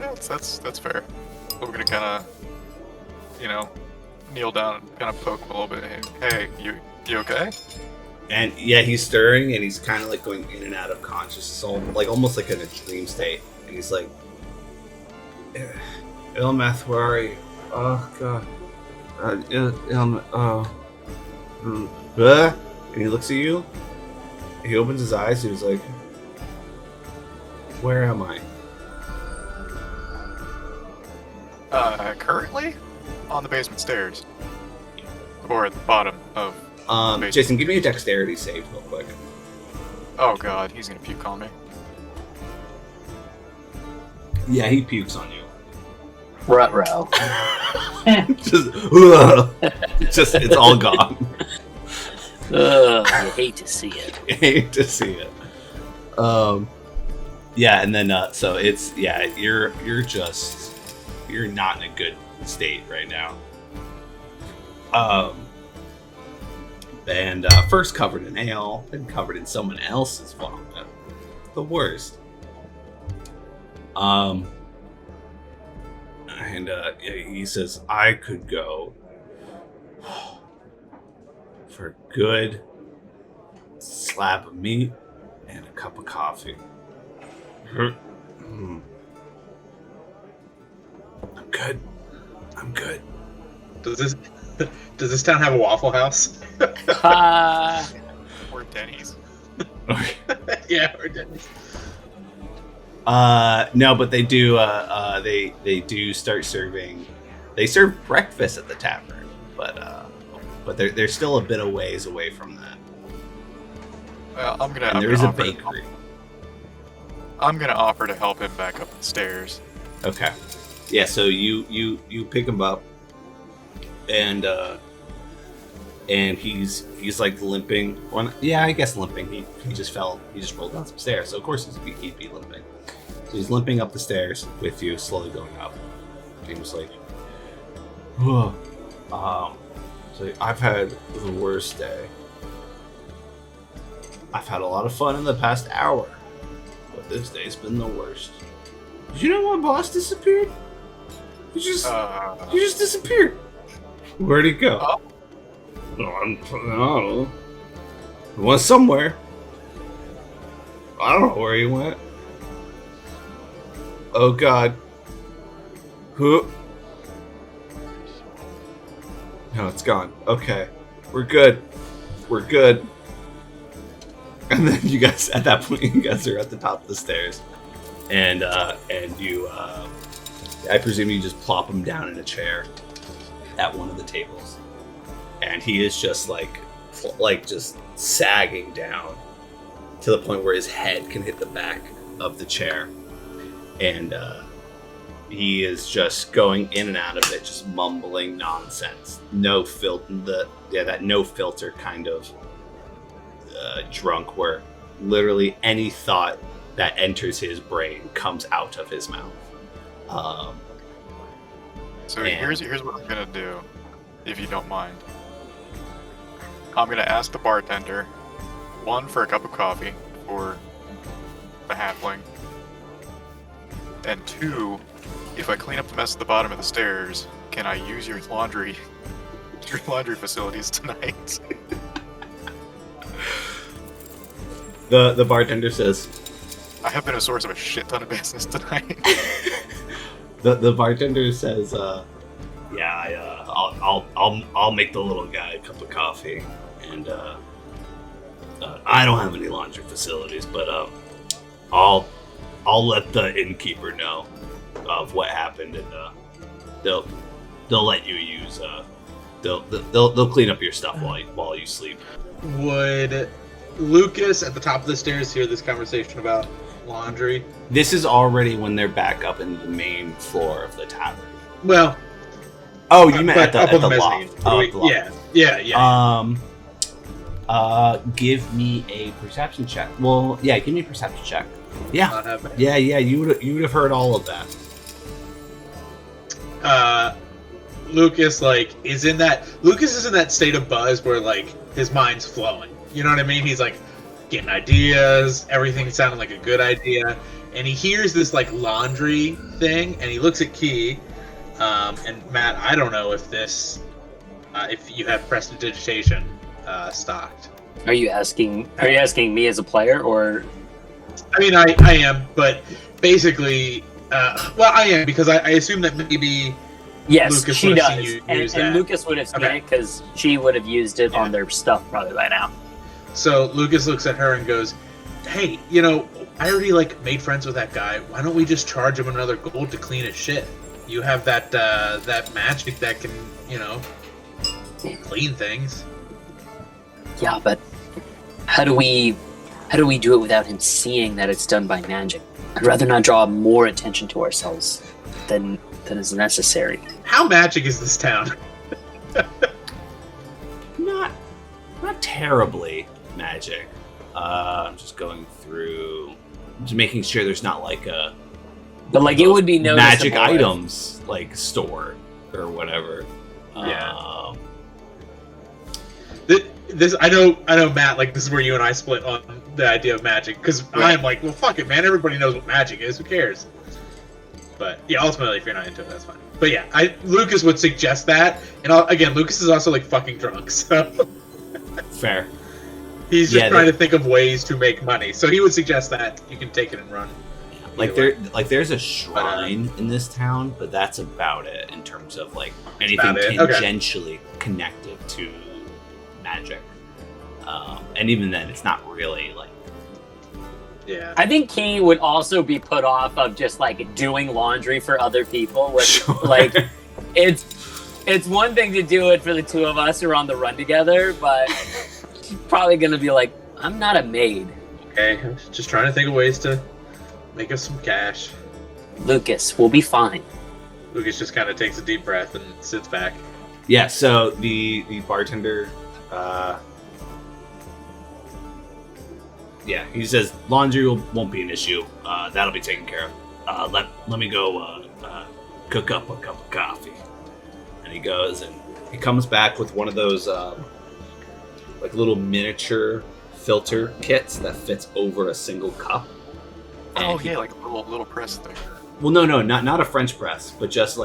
Yeah, that's fair. But we're gonna kind of, kneel down and kind of poke him a little bit. Hey, you okay? And yeah, he's stirring and he's kind of like going in and out of consciousness, so like almost like in a dream state. And he's like, Ilmeth, where are you? Oh god. And he looks at you. He opens his eyes. And he's like, "Where am I?" Currently on the basement stairs, or at the bottom of. Jason, give me a dexterity save real quick. Oh god, he's gonna puke on me. Yeah, he pukes on you. Ruh-roh. just it's all gone. Ugh, you hate to see it. I hate to see it. Yeah, and then so it's you're not in a good state right now. And first covered in ale, then covered in someone else's vomit. The worst. And he says, "I could go for a good slab of meat and a cup of coffee. I'm good. I'm good." Does this town have a Waffle House? Or Denny's. Yeah, or Denny's. No, but they do. They do start serving. They serve breakfast at the tavern, but they're still a bit of ways away from that. Well, And there is a bakery. I'm gonna offer to help him back up the stairs. Okay. Yeah. So you pick him up, and he's like limping. I guess limping. He just fell. He just rolled down some stairs. So of course he'd be limping. So he's limping up the stairs with you, slowly going up. And he was like, "Whoa." So I've had the worst day. I've had a lot of fun in the past hour, but this day's been the worst. Did you know my boss disappeared? He just disappeared. Where'd he go? Oh. I don't know. He went somewhere. I don't know where he went. Oh God. Who? No, it's gone. Okay. We're good. We're good. And then you guys, at that point, you guys are at the top of the stairs. And you, I presume you just plop him down in a chair at one of the tables. And he is just like just sagging down to the point where his head can hit the back of the chair. And he is just going in and out of it, just mumbling nonsense. That no filter kind of drunk, where literally any thought that enters his brain comes out of his mouth. Here's what I'm gonna do, if you don't mind. I'm gonna ask the bartender, one, for a cup of coffee for the halfling, and two, if I clean up the mess at the bottom of the stairs, can I use your laundry facilities tonight? The bartender says, I have been a source of a shit ton of business tonight. the bartender says, I'll make the little guy a cup of coffee, and I don't have any laundry facilities, but I'll let the innkeeper know of what happened, and they'll let you use they'll clean up your stuff while you sleep. Would Lucas at the top of the stairs hear this conversation about laundry? This is already when they're back up in the main floor of the tavern. Well, oh, you meant at the mezzanine. loft. Yeah. Give me a perception check. Well, yeah, give me a perception check. Yeah. Not have it. Yeah, you would have heard all of that. Lucas is in that state of buzz where his mind's flowing. You know what I mean? He's getting ideas, everything sounding like a good idea, and he hears this laundry thing, and he looks at Key, and Matt, I don't know if you have prestidigitation stocked. Are you asking me as a player, or? I mean, I am, but basically, I am, because I assume that maybe Yes, Lucas she would have does. seen you And, use and that. Lucas would have seen Okay. it because she would have used it Yeah. on their stuff probably by now. So Lucas looks at her and goes, "Hey, I already made friends with that guy. Why don't we just charge him another gold to clean his shit? You have that magic that can, clean things." Yeah, but how do we do it without him seeing that it's done by magic? I'd rather not draw more attention to ourselves than is necessary. How magic is this town? Not terribly magic. I'm just going through, just making sure there's not But it would be noticeable magic if- items store or whatever. Yeah. This I know, Matt. This is where you and I split on the idea of magic because I'm like, well, fuck it, man. Everybody knows what magic is. Who cares? But yeah, ultimately, if you're not into it, that's fine. But yeah, Lucas would suggest that, and again, Lucas is also fucking drunk, so Fair. he's just trying to think of ways to make money. So he would suggest that you can take it and run. There's a shrine in this town, but that's about it in terms of anything about it. Okay. tangentially connected to magic. And even then, it's not really Yeah. I think he would also be put off of just doing laundry for other people. Which, Sure. it's one thing to do it for the two of us who are on the run together, but he's probably gonna be like, I'm not a maid. Okay, I'm just trying to think of ways to make us some cash. Lucas, we'll be fine. Lucas just kind of takes a deep breath and sits back. Yeah, so the bartender, he says laundry won't be an issue. That'll be taken care of. Let me go cook up a cup of coffee. And he goes and he comes back with one of those little miniature filter kits that fits over a single cup. Oh And yeah, like a little press thing. Well, no, not a French press, but just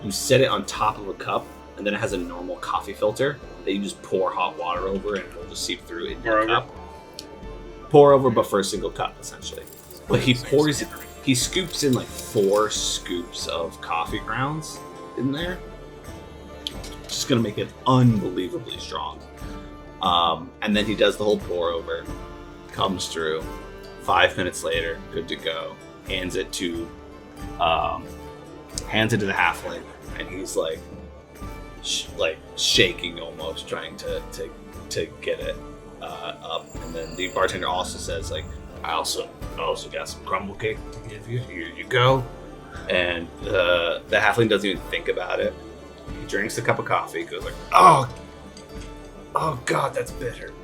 you set it on top of a cup, and then it has a normal coffee filter that you just pour hot water over, and it'll just seep through in your cup. Pour over, but for a single cup, essentially. But he scoops in 4 scoops of coffee grounds in there. Just gonna make it unbelievably strong. And then he does the whole pour over, comes through. 5 minutes later, good to go. Hands it to the halfling, and he's shaking almost, trying to get it up. And then the bartender also says I also got some crumble cake to give you. Here you go. And the halfling doesn't even think about it. He drinks a cup of coffee, goes oh god, that's bitter.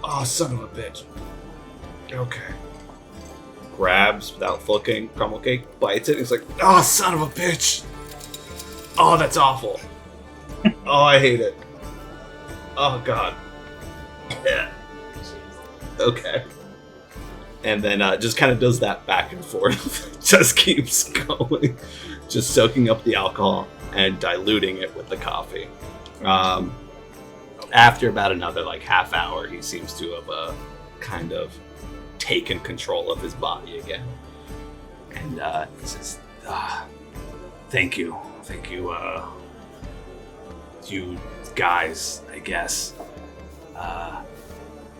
Oh, son of a bitch. Okay. Grabs, without looking, crumble cake, bites it, and he's oh, son of a bitch. Oh, that's awful. Oh, I hate it. Oh, God. Yeah. Okay. And then just kind of does that back and forth. Just keeps going. Just soaking up the alcohol and diluting it with the coffee. After about another half hour, he seems to have kind of taken control of his body again. And he says, thank you, you guys, I guess.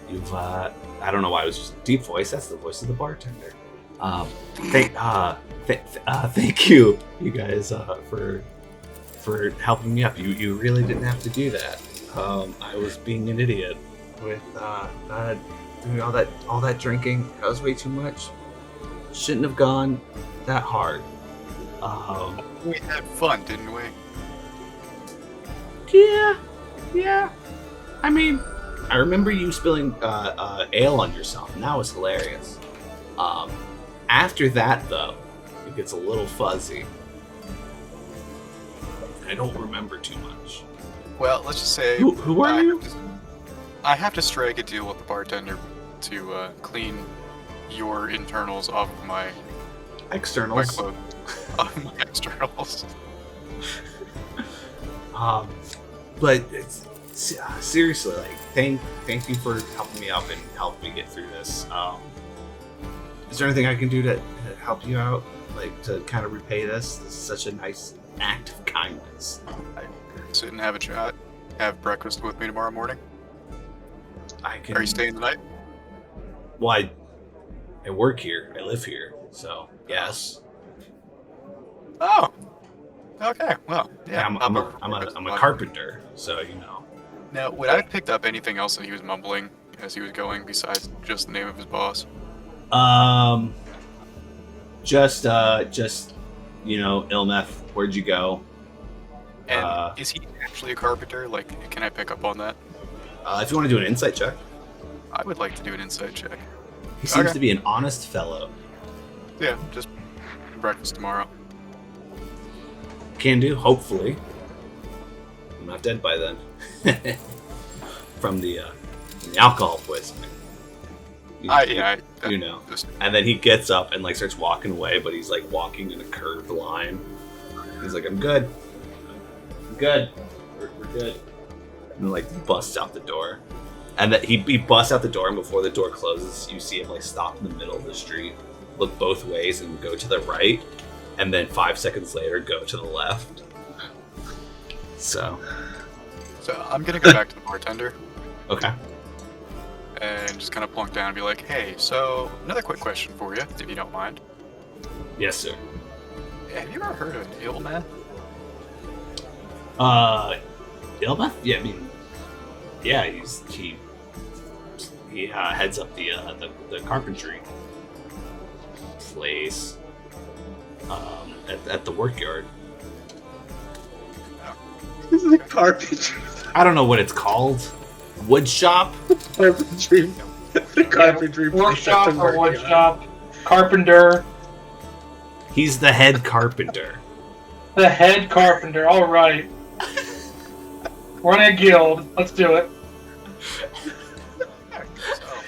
You've, I don't know why it was just a deep voice. That's the voice of the bartender. Thank you guys, for helping me up. You really didn't have to do that. I was being an idiot with doing all that drinking. That was way too much. Shouldn't have gone that hard. We had fun, didn't we? Yeah. I mean, I remember you spilling ale on yourself, and that was hilarious. After that, though, it gets a little fuzzy. I don't remember too much. Well, let's just say Who are you? I have to strike a deal with the bartender to clean your internals off of my Externals. clothes, off my externals. But it's seriously, thank you for helping me up and helping me get through this. Is there anything I can do to help you out, to kind of repay this? This is such a nice act of kindness. Sit and have a chat. Have breakfast with me tomorrow morning. I can. Are you staying the night? Well, I work here. I live here. So yes. Oh. Okay. Well, Yeah, yeah. I'm a carpenter. So you know. Now, would I have picked up anything else that he was mumbling as he was going besides just the name of his boss? Just Ilmeth, where'd you go? And is he actually a carpenter? Like, can I pick up on that? If you want to do an insight check. I would like to do an insight check. He seems Okay. to be an honest fellow. Yeah, just breakfast tomorrow. Can do, hopefully. I'm not dead by then. From the alcohol poisoning. You know. Just, And then he gets up and like starts walking away, but he's like walking in a curved line. He's like, I'm good. I'm good. We're good. And then like busts out the door. And that he busts out the door, and before the door closes, you see him like stop in the middle of the street, look both ways, and go to the right. And then 5 seconds later, go to the left. So I'm gonna go back to the bartender okay. and just kind of plunk down and be like, hey, so another quick question for you, if you don't mind. Yes, sir. Have you ever heard of an Ilmeth? Ilmeth? Yeah, I mean, yeah, he heads up the carpentry place at the workyard. This is a carpentry. I don't know what it's called. Wood shop? Carpentry. The carpentry. Workshop or wood shop. Carpenter. He's the head carpenter. The head carpenter. All right. We're in a guild. Let's do it.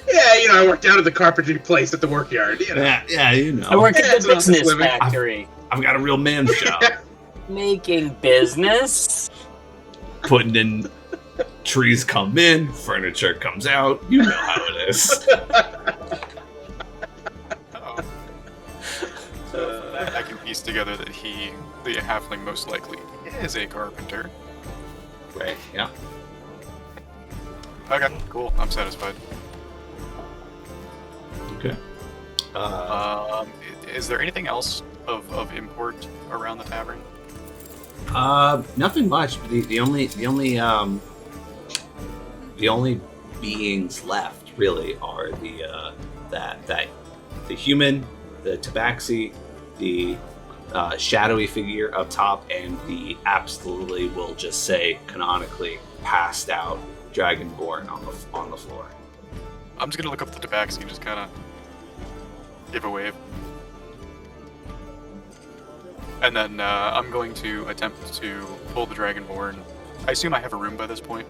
Yeah, I worked out at the carpentry place at the workyard. Yeah, you know. I work Yeah, at it's the an honest business living. factory. I've got a real man shop. Making business? Putting in trees come in, furniture comes out. You know how it is. Oh. So I can piece together that the halfling most likely is a carpenter. Right, yeah. Okay, cool. I'm satisfied. Okay. Is there anything else of import around the tavern? Nothing much. The only beings left really are the human, the tabaxi, the shadowy figure up top, and the absolutely will just say canonically passed out dragonborn on the floor. I'm just gonna look up the tabaxi and just kind of give a wave. And then I'm going to attempt to pull the Dragonborn. I assume I have a room by this point.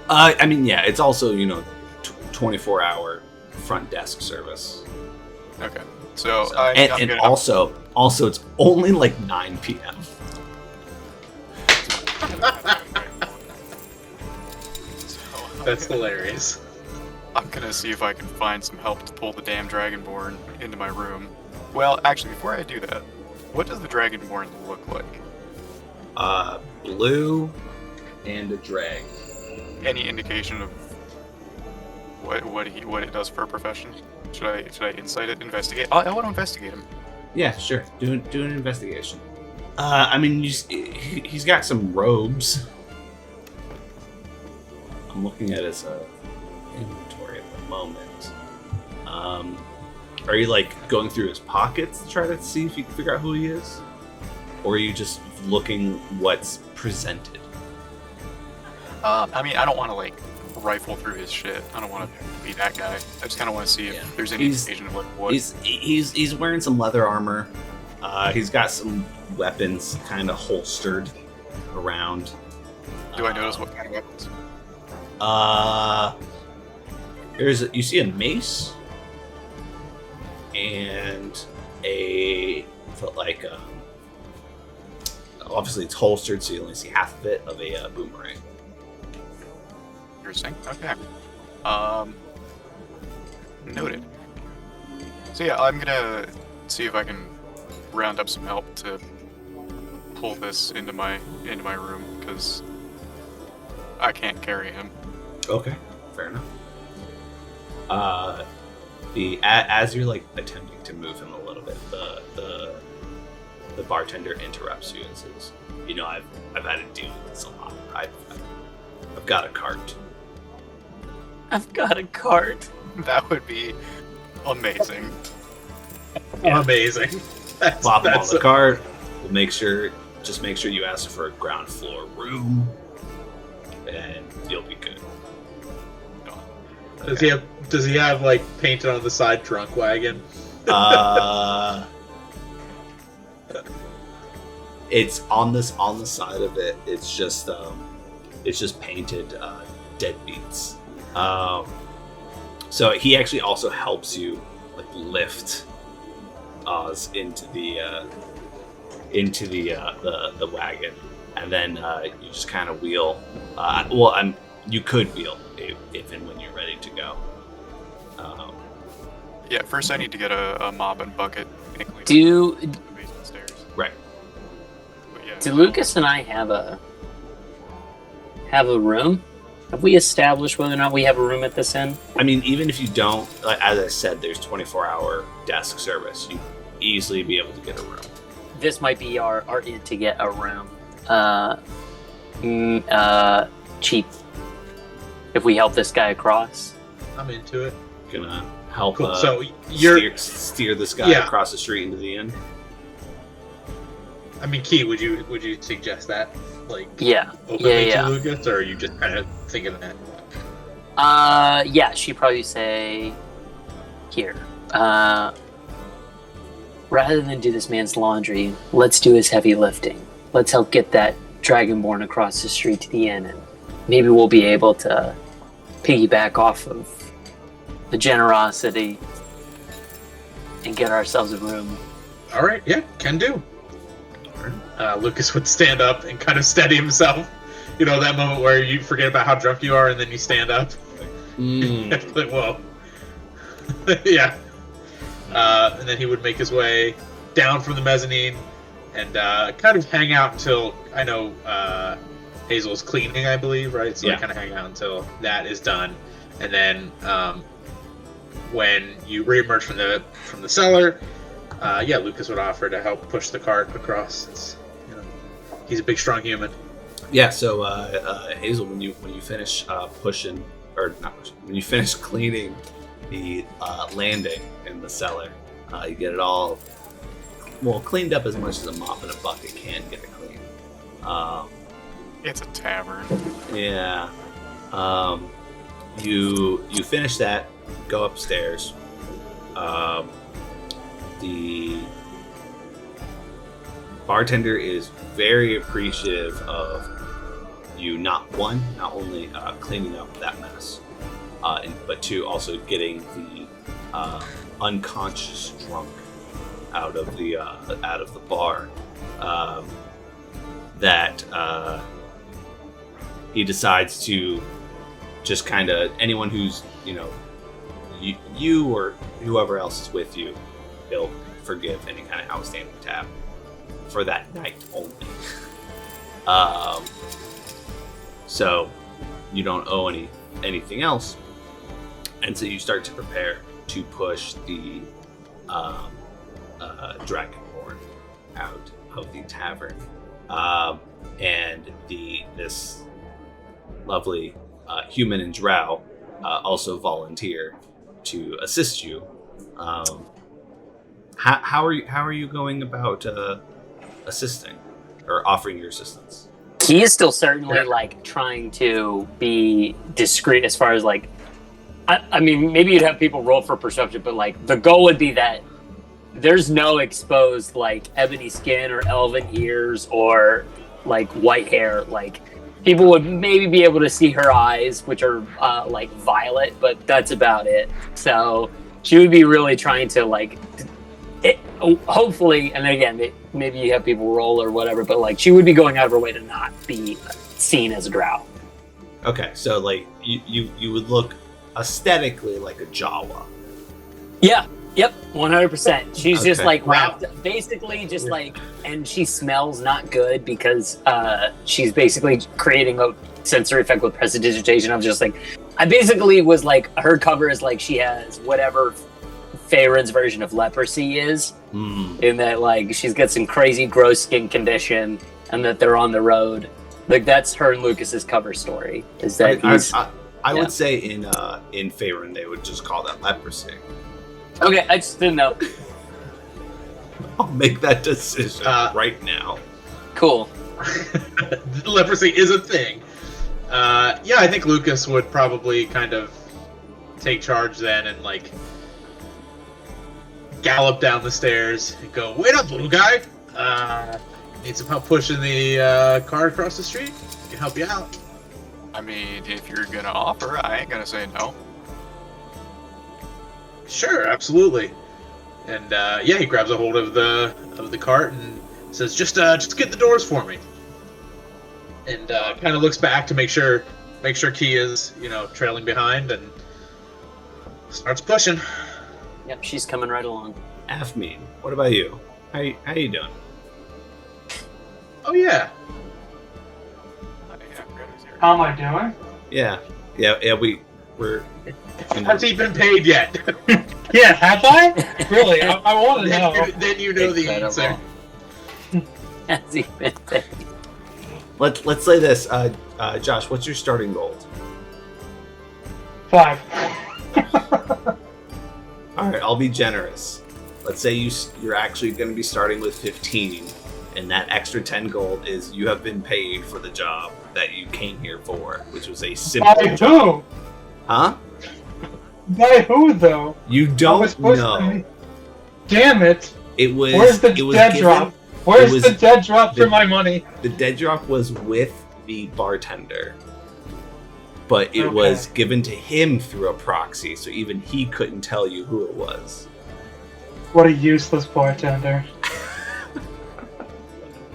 I mean, yeah, it's also 24-hour front desk service. Okay, so and gonna, also it's only like 9 p.m. That's hilarious. I'm gonna see if I can find some help to pull the damn Dragonborn into my room. Well, actually, before I do that, what does the Dragonborn look like? Blue and a drag. Any indication of what it does for a profession? Should I insight it? Investigate? I want to investigate him. Yeah, sure. Do an investigation. I mean, he's got some robes. I'm looking at his inventory at the moment. Are you like going through his pockets to try to see if you can figure out who he is, or are you just looking what's presented? I mean, I don't want to like rifle through his shit. I don't want to be that guy. I just kind of want to see if there's any indication of what. He's wearing some leather armor. He's got some weapons kind of holstered around. Do I notice what kind of weapons? You see a mace and obviously it's holstered, so you only see half of it, of a boomerang. Interesting. Okay. Noted. So yeah, I'm gonna see if I can round up some help to pull this into my room because I can't carry him. Okay, fair enough. As you're like attempting to move him a little bit, the bartender interrupts you and says, "You know, I've had to deal with this a lot. I've got a cart." I've got a cart. That would be amazing. Yeah. Amazing. Plop him on the cart. We'll make sure you ask for a ground floor room, and you'll be good. Does he have like painted on the side drunk wagon? It's on the side of it. It's just painted deadbeats. So he actually also helps you like lift Oz into the wagon, and then you just kind of wheel. You could wheel if and when you're ready to go. Yeah, first I need to get a mop and bucket. And clean Do the basement stairs. Right. But yeah, do Lucas and I have a room? Have we established whether or not we have a room at this inn? I mean, even if you don't, like, as I said, there's 24-hour desk service. You easily be able to get a room. This might be our inn to get a room. Cheap. If we help this guy across. I'm into it. Gonna help Cool. So you're. steer this guy Yeah. across the street into the inn. I mean, Key, would you suggest that? Like, Yeah. openly Yeah. to Lucas, or are you just kind of thinking that? Yeah, she'd probably say, here, rather than do this man's laundry, let's do his heavy lifting. Let's help get that Dragonborn across the street to the inn, and maybe we'll be able to piggyback off of the generosity and get ourselves a room. All right, yeah, can do. Lucas would stand up and kind of steady himself. You know, that moment where you forget about how drunk you are and then you stand up. Like, whoa. Yeah. And then he would make his way down from the mezzanine and kind of hang out until, I know Hazel's cleaning, I believe, right? So Yeah. they kind of hang out until that is done. And then when you reemerge from the cellar, Lucas would offer to help push the cart across. It's, you know, he's a big, strong human. Yeah. So Hazel, when you finish pushing, or not pushing, when you finish cleaning the landing in the cellar, you get it all cleaned up as much as a mop and a bucket can get it clean. it's a tavern. Yeah. You finish that, go upstairs. The bartender is very appreciative of you not only cleaning up that mess, but two, also getting the unconscious drunk out of the bar. That he decides to just kind of, anyone who's, you know, you or whoever else is with you, he'll forgive any kind of outstanding tab for that night only. So you don't owe anything else, and so you start to prepare to push the Dragonborn out of the tavern, and this lovely human and drow also volunteer to assist you. How are you going about assisting or offering your assistance? He is still certainly like trying to be discreet as far as like, I mean, maybe you'd have people roll for perception, but like the goal would be that there's no exposed like ebony skin or elven ears or like white hair. Like people would maybe be able to see her eyes, which are like violet, but that's about it. So she would be really trying to like, hopefully, and again, maybe you have people roll or whatever, but like she would be going out of her way to not be seen as a drow. Okay, so like you would look aesthetically like a Jawa. Yeah, Yep, 100%. She's just Okay. like wrapped, basically just like, and she smells not good because she's basically creating a sensory effect with prestidigitation. I'm just like, I basically was like, her cover is like she has whatever Faerun's version of leprosy is, in that like she's got some crazy gross skin condition, and that they're on the road. Like that's her and Lucas's cover story. Is that he's I would say in Faerun they would just call that leprosy. okay? I just didn't know. I'll make that decision right now. Cool. Leprosy is a thing. Yeah, I think Lucas would probably kind of take charge then and like gallop down the stairs and go, "Wait up, little guy! Need some help pushing the car across the street? I can help you out." I mean, if you're gonna offer, I ain't gonna say no. Sure, absolutely. And yeah, he grabs a hold of the cart and says, "Just get the doors for me." And kind of looks back to make sure Key is trailing behind and starts pushing. Yep, she's coming right along. Afmean, what about you? How you doing? Oh yeah. How am I doing? Yeah, we're. Has he been paid yet? Yeah, have I? Really? I want to know. Then you know the answer. Has he been there? Let's say this, Josh. What's your starting gold? 5. All right, I'll be generous. Let's say you're actually going to be starting with 15, and that extra 10 gold is you have been paid for the job that you came here for, which was a simple By job. who? Huh? By who, though? You I was don't supposed know. to- Damn it. It was. Where's the it was dead given- drop? Where's was- the dead drop the- for my money? The dead drop was with the bartender, but it Okay. was given to him through a proxy, so even he couldn't tell you who it was. What a useless bartender.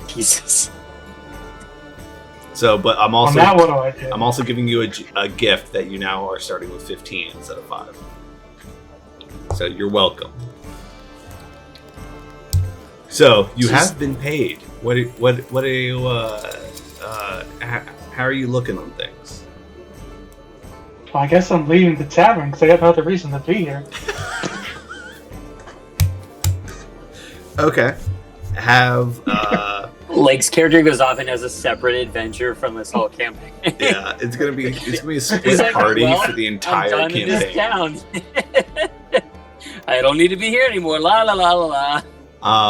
Jesus. So, but I'm Well, also now what do I do? I'm also giving you a gift that you now are starting with 15 instead of 5. So you're welcome. So you have been paid. What are you? How are you looking on things? Well, I guess I'm leaving the tavern because I got no other reason to be here. Okay. Have Lake's character goes off and has a separate adventure from this whole campaign. yeah, it's gonna be a He's split like, party "Well, for the I'm entire done in this campaign. town. I don't need to be here anymore. La la la la la.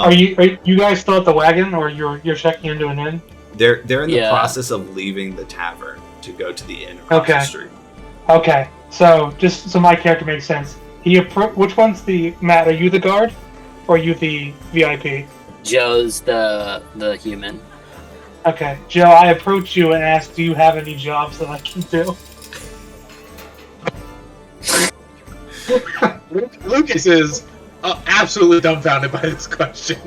Are you guys still at the wagon, or you're checking into an inn? They're in the Yeah. process of leaving the tavern to go to the inn across Okay. the street. Okay, so just so my character makes sense, which one's the Matt? Are you the guard, or are you the VIP? Joe's the human. Okay, Joe, I approach you and ask, do you have any jobs that I can do? Lucas is absolutely dumbfounded by this question.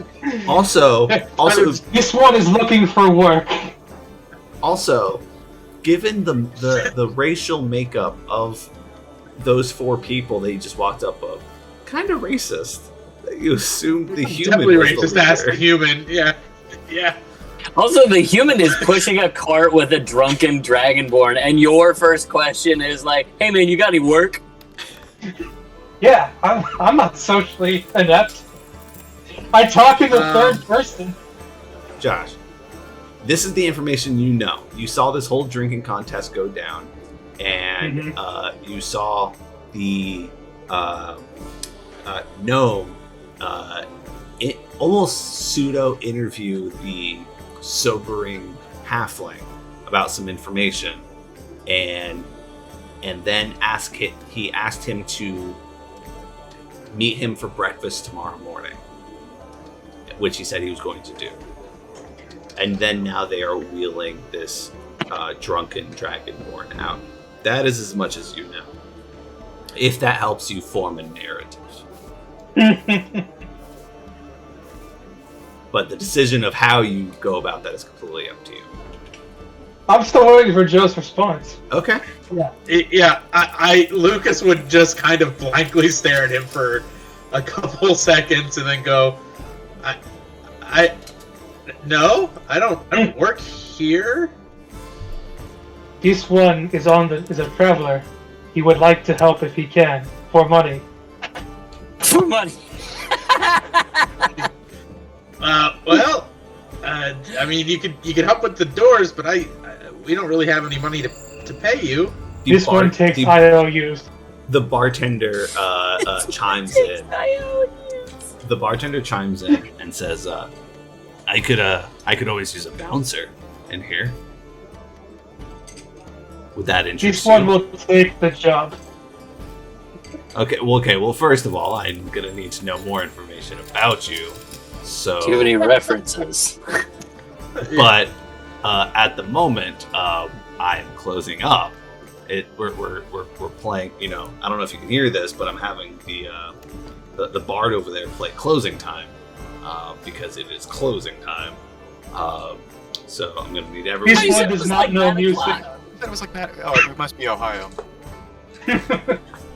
Also, This one is looking for work. given the racial makeup of those 4 people that you just walked up of, kind of racist. That you assumed the human Definitely was racist the to ask leader. the human. Yeah. Also, the human is pushing a cart with a drunken dragonborn, and your first question is like, "Hey man, you got any work?" Yeah, I'm not socially inept. I talk in the third person. Josh, this is the information you know. You saw this whole drinking contest go down, and you saw the gnome almost pseudo interview the sobering halfling about some information, and then he asked him to meet him for breakfast tomorrow morning, which he said he was going to do. And then now they are wheeling this drunken dragonborn out. That is as much as you know. If that helps you form a narrative. But the decision of how you go about that is completely up to you. I'm still waiting for Joe's response. Okay. Yeah. Yeah, Lucas would just kind of blankly stare at him for a couple seconds and then go, no, I don't work here. This one is a traveler. He would like to help if he can for money. For money. Well, I mean, you could help with the doors, but we don't really have any money to pay you. This one takes IOUs. The bartender chimes in. The bartender chimes in and says, I could always use a bouncer in here. Would that interest This one you? will take the job. Okay. Well, first of all, I'm gonna need to know more information about you. So, Do you have any references? but at the moment, I am closing up. We're playing. You know, I don't know if you can hear this, but I'm having the bard over there play closing time because it is closing time. So I'm gonna need everyone. This one does not know music. That was like that. Oh, it must be Ohio.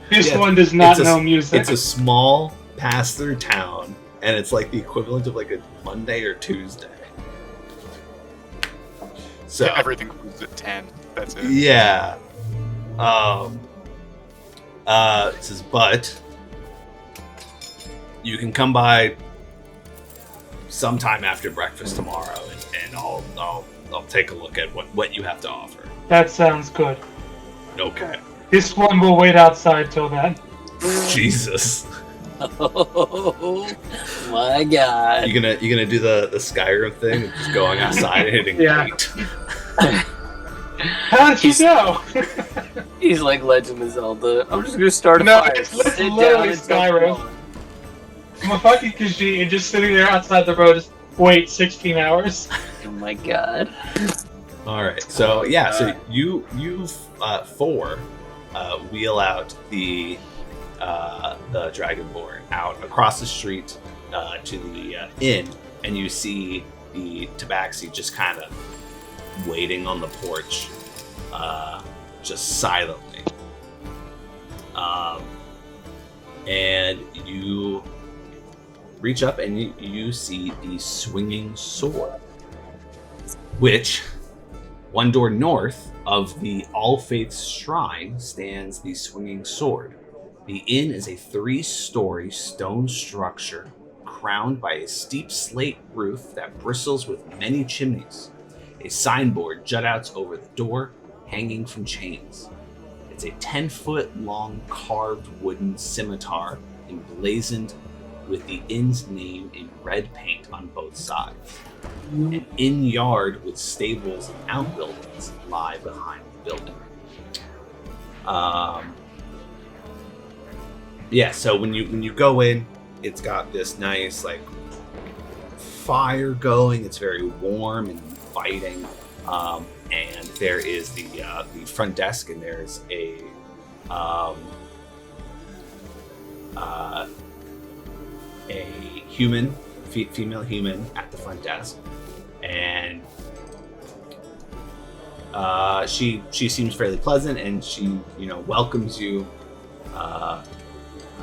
This Yeah, one does not know music. It's a small pass-through town, and it's like the equivalent of like a Monday or Tuesday. So Everything closes at 10. That's it. yeah. It says, but you can come by sometime after breakfast tomorrow, and I'll take a look at what you have to offer. That sounds good. Okay. This one will wait outside till then. Jesus. Oh my god. You gonna do the Skyrim thing of just going outside and hitting Yeah. gate? How did you know? He's like Legend of Zelda. I'm just gonna start a No, fire. it's Sit down literally and start Skyrim. going. I'm a fucking Khajiit and just sitting there outside the road, just wait 16 hours. Oh my god. All right. So yeah. So you four wheel out the Dragonborn out across the street to the inn, and you see the Tabaxi just kind of waiting on the porch, just silently. And you reach up and you see the swinging sword, which one door north of the All Faiths Shrine stands the swinging sword. The inn is a 3-story stone structure crowned by a steep slate roof that bristles with many chimneys. A signboard jut outs over the door, hanging from chains. It's a 10-foot long carved wooden scimitar emblazoned with the inn's name in red paint on both sides. An inn yard with stables and outbuildings lie behind the building. Yeah, so when you go in, it's got this nice like fire going. It's very warm and inviting, and there is the front desk, and there's a human, female human at the front desk, and she seems fairly pleasant, and she welcomes you.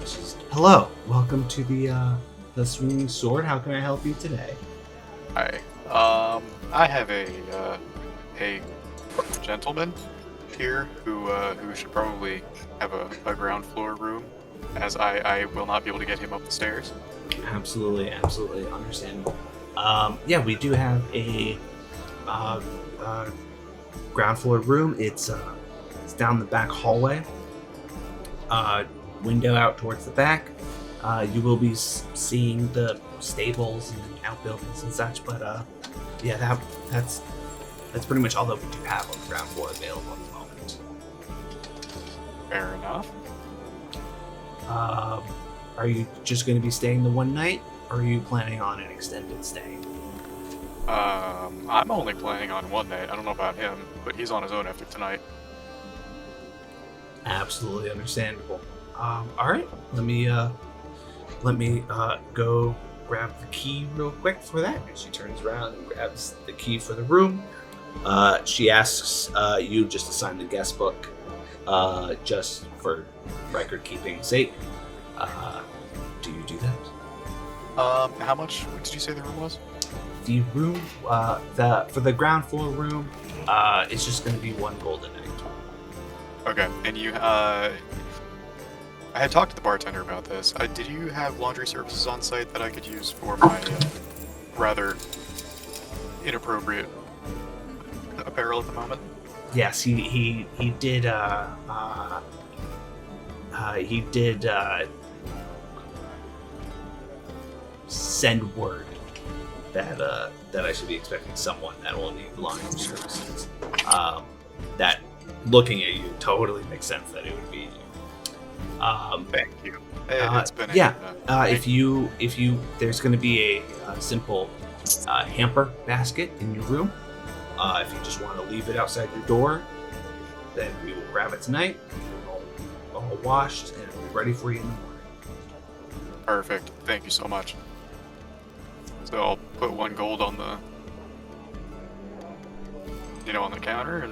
She's, hello, welcome to the Swinging Sword. How can I help you today? Hi. I have a gentleman here who should probably have a ground floor room, as I will not be able to get him up the stairs. Absolutely understandable. Yeah, we do have a ground floor room. It's down the back hallway. Window out towards the back. You will be seeing the stables and outbuildings and such, but yeah, that's pretty much all that we do have on the ground floor available at the moment. Fair enough. Are you just going to be staying the one night, or are you planning on an extended stay? I'm only planning on one night. I don't know about him, but he's on his own after tonight. Absolutely understandable. All right, let me go grab the key real quick for that. And she turns around and grabs the key for the room. She asks you just to sign the guest book, just for record keeping sake. Do you How much did you say the room was? The room, for the ground floor room, it's just going to be 1 gold a night. Okay, and you, I had talked to the bartender about this. Did you have laundry services on site that I could use for my rather inappropriate apparel at the moment? Yes, he did. He did send word that I should be expecting someone that will need laundry services. That, looking at you, totally makes sense that it would be you. Thank you. It's been if you there's going to be a simple hamper basket in your room. If you just want to leave it outside your door, then we will grab it tonight. All washed and it'll be ready for you in the morning. Perfect. Thank you so much. So I'll put 1 gold on the, on the counter,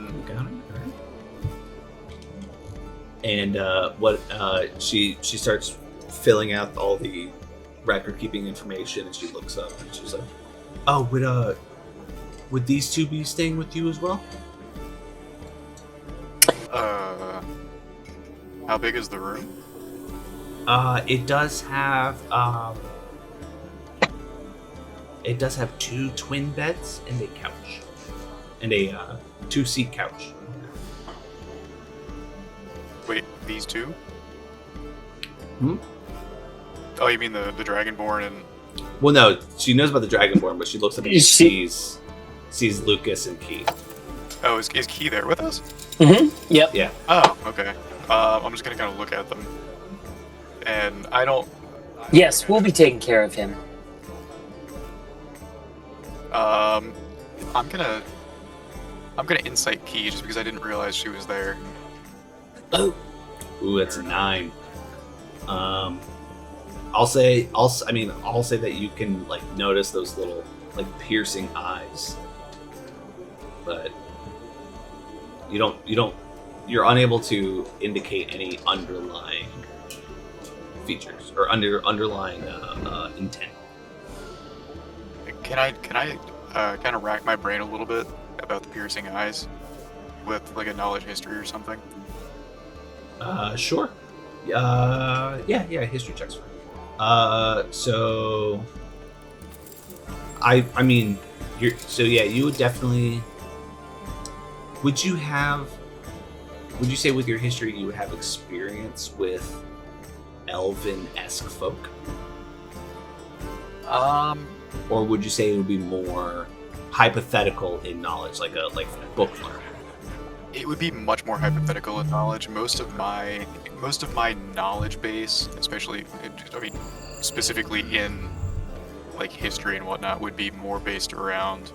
and she starts filling out all the record keeping information, and she looks up and she's like, "Oh, would these 2 be staying with you as well?" How big is the room? It does have 2 twin beds and a couch, and a 2-seat couch. Wait, these 2? Hmm? Oh, you mean the Dragonborn and... Well, no, she knows about the Dragonborn, but she looks up and sees Lucas and Key. Oh, is Key there with us? Mm-hmm. Yep. Yeah. Oh, okay. I'm just gonna kind of look at them, and I don't. Yes, we'll be taking care of him. I'm gonna insight Key just because I didn't realize she was there. Oh. Ooh, that's a 9. I'll say that you can notice those little piercing eyes, but you're unable to indicate any underlying features or underlying intent. Can I kind of rack my brain a little bit about the piercing eyes with a knowledge history or something? Sure. Yeah, history checks fine. So you would definitely. Would you say with your history you would have experience with elven-esque folk? Or would you say it would be more hypothetical in knowledge, like a book learner? It would be much more hypothetical in knowledge. Most of my knowledge base, specifically in history and whatnot, would be more based around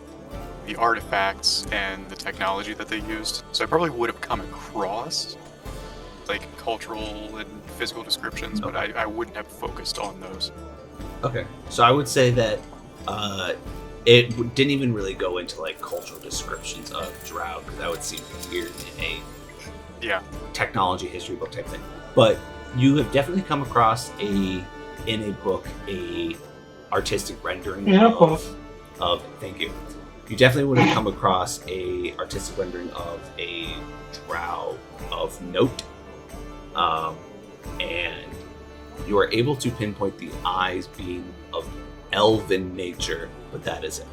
the artifacts and the technology that they used. So I probably would have come across cultural and physical descriptions, but I wouldn't have focused on those. Okay, so I would say that it didn't even really go into cultural descriptions of Drow, because that would seem weird in a technology history book type thing. But you have definitely come across in a book a artistic rendering of thank you. You definitely would have come across a artistic rendering of a Drow of note, and you are able to pinpoint the eyes being of elven nature, but that is it.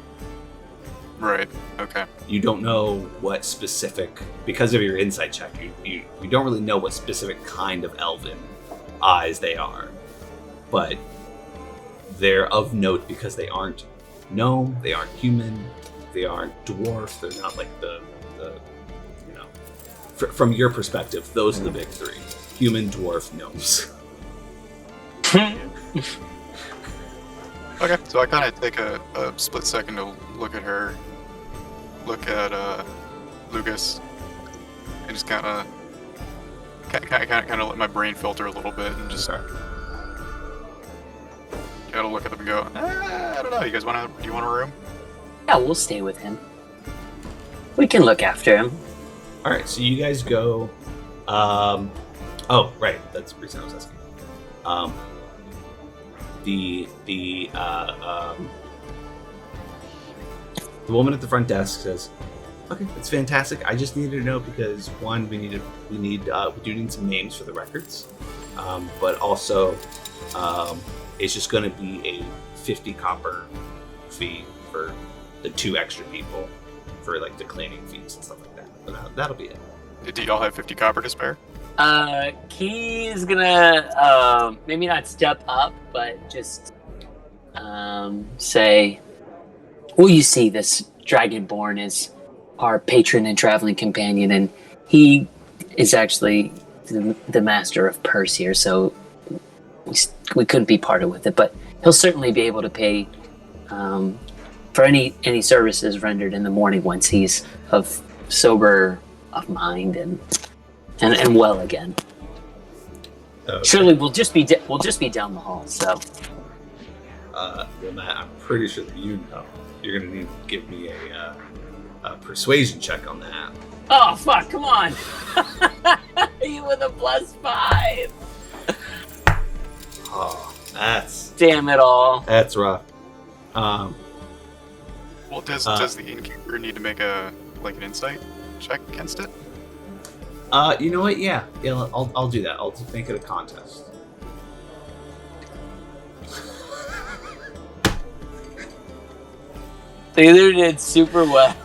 Right. Okay. You don't know what specific, because of your insight check, you don't really know what specific kind of elven eyes they are, but they're of note because they aren't gnome, they aren't human, they aren't dwarf, they're not from your perspective, those are the big 3: human, dwarf, gnomes. Okay, so I kind of take a split second to look at her, look at Lucas, and just kind of let my brain filter a little bit and just kind of look at them and go, I don't know. Do you want a room? Yeah, we'll stay with him. We can look after him. All right, so you guys go. Oh, right, that's the reason I was asking. the woman at the front desk says, "Okay, it's fantastic. I just needed to know because one, we do need some names for the records, but also it's just going to be a 50 copper fee for the 2 extra people for like the cleaning fees and stuff like that. But that'll be it." Do y'all have 50 copper to spare? He's gonna maybe not step up, but just say, "Well, you see, this Dragonborn is our patron and traveling companion, and he is actually the master of purse here, so we couldn't be parted with it. But he'll certainly be able to pay for any services rendered in the morning once he's of sober of mind and well again. Okay. Surely we'll just be down the hall. So, well, Matt, I'm pretty sure that you know you're gonna need to give me a persuasion check on that. oh fuck! Come on, you with a +5. Oh, that's Damn it all. rough. Well, does the innkeeper need to make an insight check against it? You know what? Yeah, I'll do that. I'll just make it a contest. They either did super well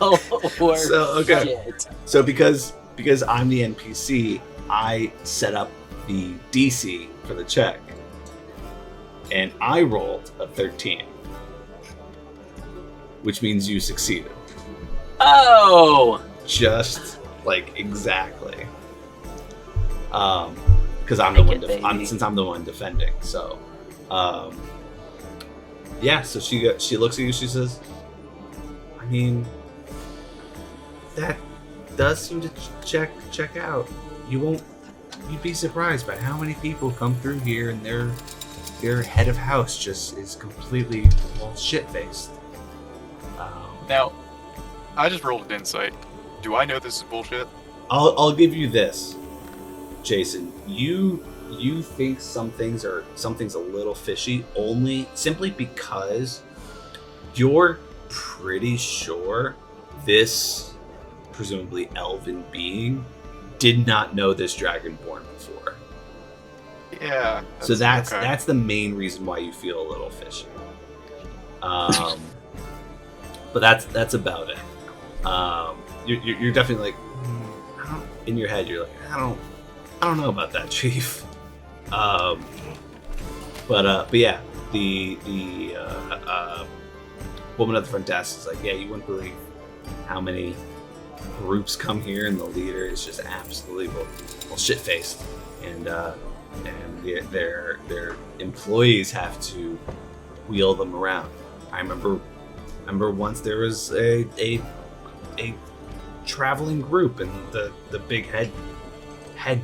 or shit. So because I'm the NPC, I set up the DC for the check, and I rolled a 13, which means you succeeded. Oh! Just like exactly. Because I'm the one. Since I'm the one defending, so yeah. So she looks at you. She says, "I mean, that does seem to check out. You'd be surprised by how many people come through here and their head of house just is completely shit faced." Now, I just rolled an insight. Do I know this is bullshit? I'll give you this, Jason. You think something's a little fishy simply because you're pretty sure this presumably elven being did not know this Dragonborn before. Yeah. So that's okay. the main reason why you feel a little fishy. But that's about it. You're definitely like, in your head, you're like, I don't know about that, Chief. But yeah, the woman at the front desk is like, yeah, you wouldn't believe how many groups come here, and the leader is just absolutely shit faced, and their employees have to wheel them around. I remember once there was a traveling group, and the big head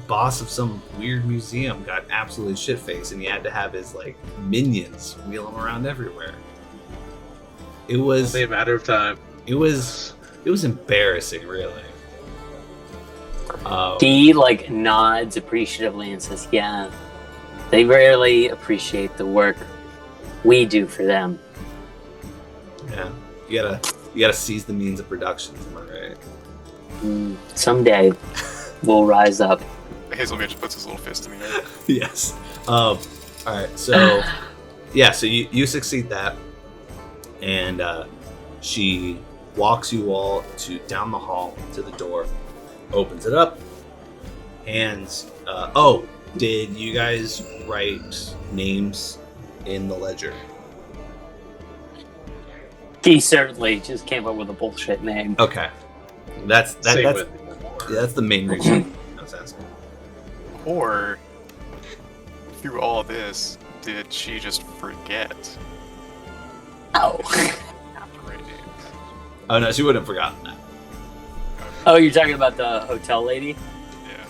boss of some weird museum got absolutely shit faced, and he had to have his minions wheel him around everywhere. It was Only a matter of time. It was embarrassing, really. He nods appreciatively and says, "Yeah, they rarely appreciate the work we do for them." Yeah, you gotta seize the means of production. Am I right? Someday we'll rise up. Hazelmage puts his little fist in the air. Yes. All right. So yeah. So you succeed that, and she walks you all down the hall to the door, opens it up, hands. Did you guys write names in the ledger? He certainly just came up with a bullshit name. Okay. That's the main reason I was asking. Or, through all this, did she just forget? Oh. Right names? Oh no, she wouldn't have forgotten that. Oh, you're talking about the hotel lady? Yeah.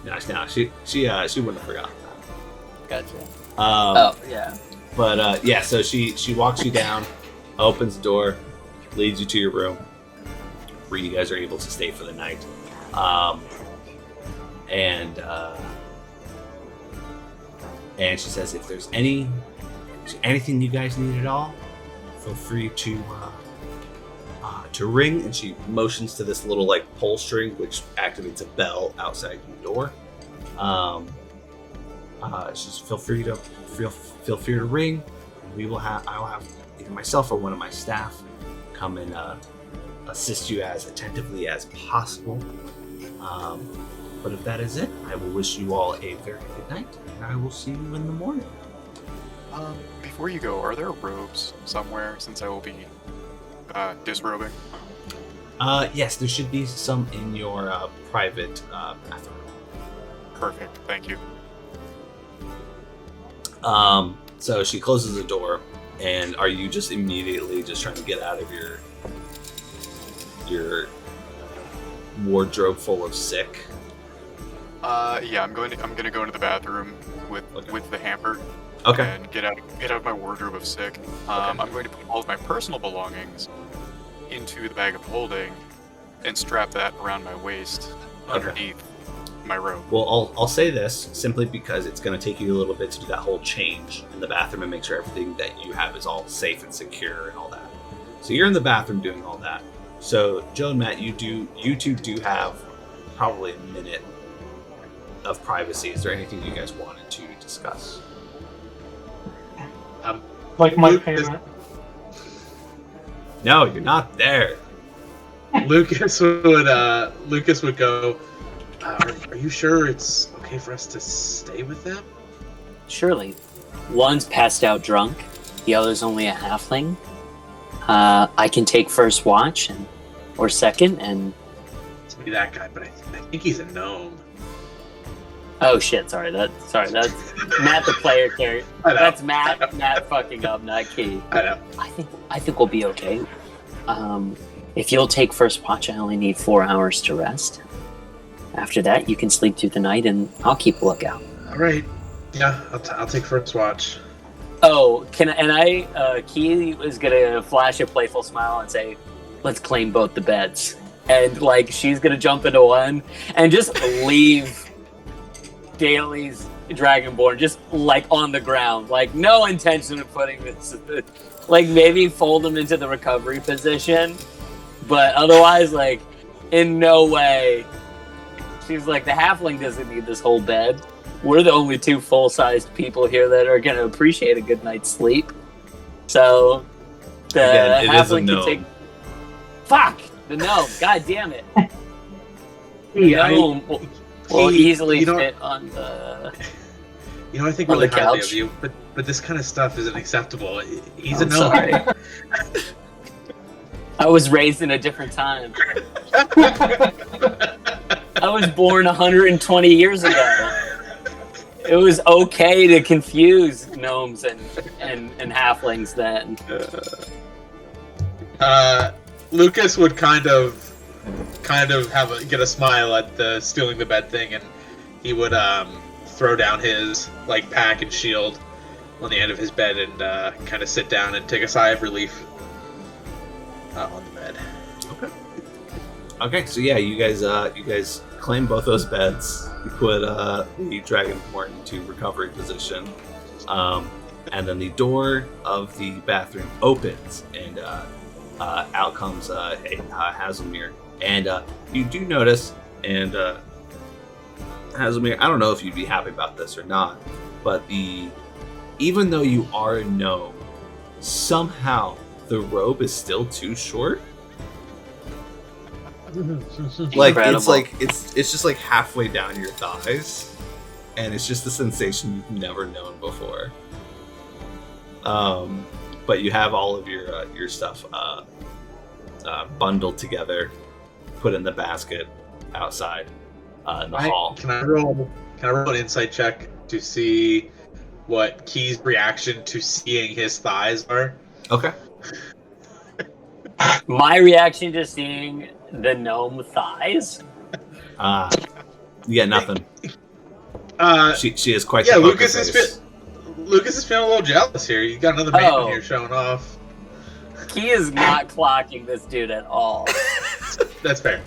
No, she wouldn't have forgotten that. Gotcha. Yeah. But yeah, so she walks you down, opens the door, leads you to your room, where you guys are able to stay for the night. And she says, if there's any So anything you guys need at all, feel free to ring. And she motions to this little like pull string, which activates a bell outside your door. She's feel free to ring. And I will have either myself or one of my staff come and assist you as attentively as possible. But if that is it, I will wish you all a very good night, and I will see you in the morning. Before you go, are there robes somewhere, since I will be disrobing? Yes, there should be some in your private bathroom. Perfect, thank you. So she closes the door, and are you just immediately just trying to get out of your wardrobe full of sick? Yeah, I'm gonna go into the bathroom with the hamper. Okay. And get out of my wardrobe of sick. I'm going to put all of my personal belongings into the bag of holding and strap that around my waist underneath my robe. Well, I'll say this simply because it's going to take you a little bit to do that whole change in the bathroom and make sure everything that you have is all safe and secure and all that. So you're in the bathroom doing all that. So Joe and Matt, you two do have probably a minute of privacy. Is there anything you guys wanted to discuss? Like my payment. No, you're not there. Lucas would go. Are you sure it's okay for us to stay with them? Surely. One's passed out drunk, the other's only a halfling. I can take first watch or second, and... It's be that guy, but I think he's a gnome. Oh shit! Sorry, that's Matt, the player character. That's Matt fucking up, not Key. I know. I think we'll be okay. If you'll take first watch, I only need 4 hours to rest. After that, you can sleep through the night, and I'll keep a lookout. All right. Yeah, I'll take first watch. Oh, Key was gonna flash a playful smile and say, "Let's claim both the beds," and like she's gonna jump into one and just leave Daly's Dragonborn just like on the ground, like no intention of putting this, like maybe fold him into the recovery position, but otherwise, like in no way. She's like, the halfling doesn't need this whole bed. We're the only 2 full-sized people here that are gonna appreciate a good night's sleep. So the halfling can take. Fuck the gnome! God damn it! The gnome will easily fit on the. I think really the highly couch. of you, but this kind of stuff isn't acceptable. He's a I'm gnome. sorry. I was raised in a different time. I was born 120 years ago. It was okay to confuse gnomes and halflings then. Lucas would kind of get a smile at the stealing the bed thing, and he would throw down his like pack and shield on the end of his bed and kind of sit down and take a sigh of relief on the bed. Okay, so yeah, you guys claim both those beds. You put the Dragonborn into recovery position, and then the door of the bathroom opens, and out comes Hazelmere. And you do notice, and Hazelmere, I don't know if you'd be happy about this or not, but even though you are a gnome, somehow the robe is still too short. Like it's just like halfway down your thighs, and it's just a sensation you've never known before. But you have all of your stuff bundled together, put in the basket outside in the hall. Can I roll an insight check to see what Key's reaction to seeing his thighs are? Okay. My reaction to seeing the gnome thighs? Yeah, nothing. She is quite. Yeah, the Lucas poker face. is feeling a little jealous here. You got another man here showing off. He is not clocking this dude at all. That's fair.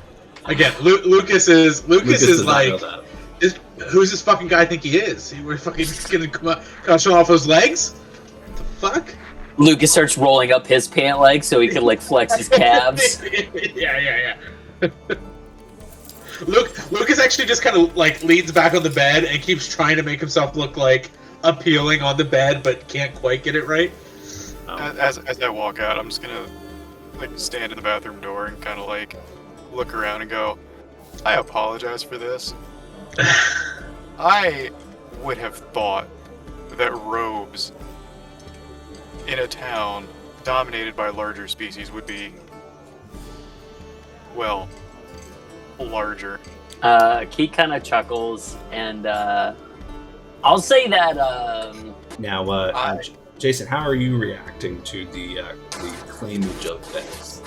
Again, Lucas is like, who's this fucking guy think he is? We're fucking gonna come show off those legs? What the fuck? Lucas starts rolling up his pant leg so he can like flex his calves. yeah. Lucas actually just kind of like leans back on the bed and keeps trying to make himself look like appealing on the bed, but can't quite get it right. As I walk out, I'm just gonna like stand in the bathroom door and kind of like look around and go, I apologize for this. I would have thought that robes in a town dominated by larger species would be, well, larger. Keith kind of chuckles, and I'll say that. Now, Jason, how are you reacting to the claimage of this?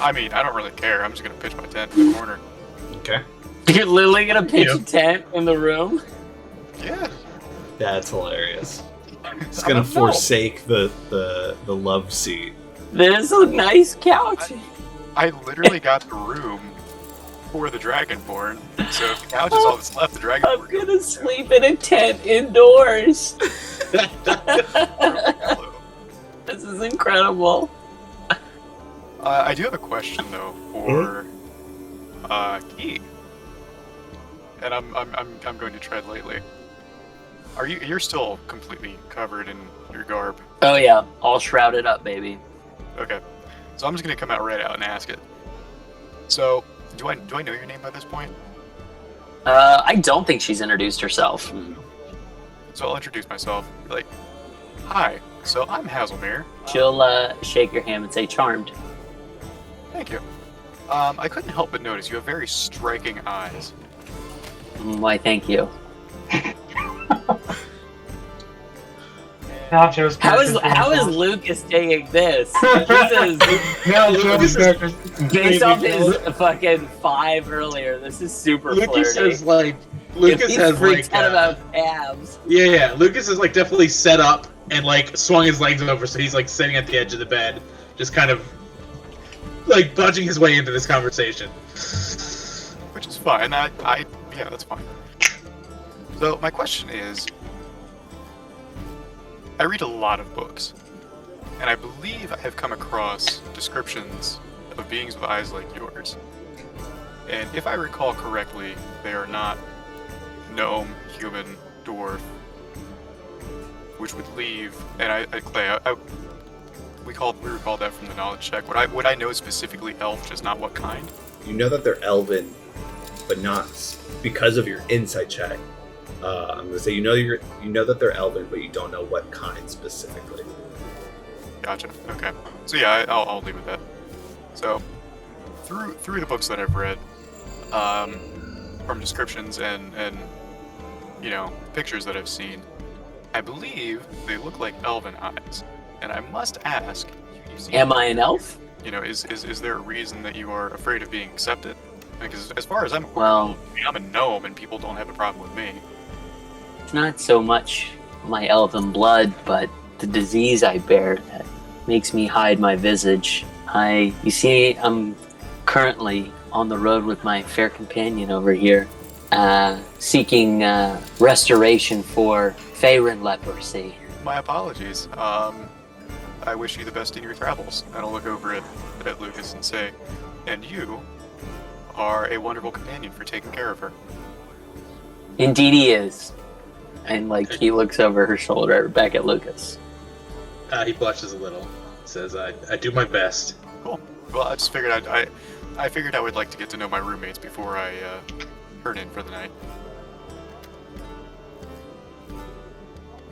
I mean, I don't really care. I'm just gonna pitch my tent in the corner. Okay, You're literally gonna pitch a tent in the room. Yeah. that's hilarious. He's I'm gonna a forsake the love seat. There's a nice couch. I literally got the room for the Dragonborn, so if the couch is all that's left, the I'm Dragonborn gonna sleep in a tent indoors. Hello. This is incredible. I do have a question though for Key, and I'm going to tread lightly. You're still completely covered in your garb? Oh yeah, all shrouded up, baby. Okay, so I'm just gonna come out right out and ask it. So, do I know your name by this point? I don't think she's introduced herself. So I'll introduce myself. Like, hi. So I'm Hazelmere. She'll shake your hand and say, "Charmed." Thank you. I couldn't help but notice you have very striking eyes. Why, thank you. Now Joe's How is character's going Lucas taking this? This is Now Joe's character's based off completely his fucking 5 earlier. This is super Lucas flirty. has like If he has freaks like out about abs. yeah. Lucas is like definitely set up and like swung his legs over, so he's like sitting at the edge of the bed, just kind of like budging his way into this conversation. Which is fine. Yeah, that's fine. So my question is, I read a lot of books, and I believe I have come across descriptions of beings with eyes like yours. And if I recall correctly, they are not gnome, human, dwarf, which would leave. And Clay, we recalled that from the knowledge check. Would I know specifically elf, just not what kind? You know that they're elven, but not because of your insight check. I'm gonna say you know that they're elven, but you don't know what kind specifically. Gotcha. Okay. So yeah, I'll leave it at that. So through the books that I've read, from descriptions and pictures that I've seen, I believe they look like elven eyes. And I must ask, Am I an elf? Is there a reason that you are afraid of being accepted? Because as far as I'm aware, Well, I'm a gnome and people don't have a problem with me. it's not so much my elven blood, but the disease I bear that makes me hide my visage. You see, I'm currently on the road with my fair companion over here, seeking restoration for Faerun leprosy. My apologies. I wish you the best in your travels. And I'll look over at Lucas and say, and you are a wonderful companion for taking care of her. Indeed he is. And he looks over her shoulder back at Lucas. He blushes a little. Says, "I do my best." Cool. Well, I just figured I figured I would like to get to know my roommates before I turn in for the night.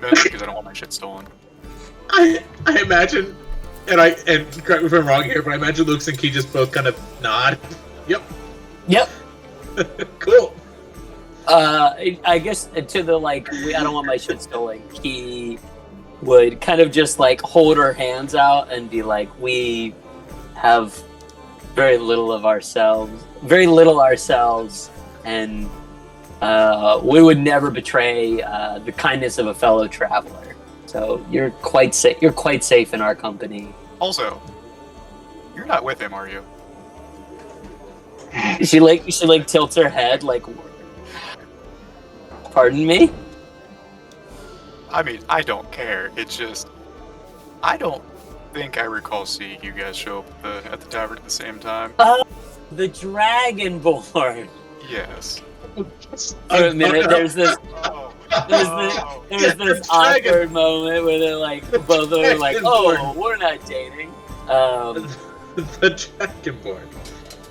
Mainly because I don't want my shit stolen. I imagine, and correct me if I'm wrong here, but I imagine Lucas and Key just both kind of nod. Yep. Yep. Cool. I guess to the I don't want my shit stolen. He would kind of just hold her hands out and be like, we have very little ourselves, and we would never betray the kindness of a fellow traveler. So you're quite safe. You're quite safe in our company. Also, you're not with him, are you? She tilts her head like, pardon me? I mean, I don't care. It's just, I don't think I recall seeing you guys show up at the tavern at the same time. Oh, the Dragonborn. Yes. For a minute, there's this Oh, there's this awkward moment where they're like, both of them are like, oh, we're not dating. The Dragonborn.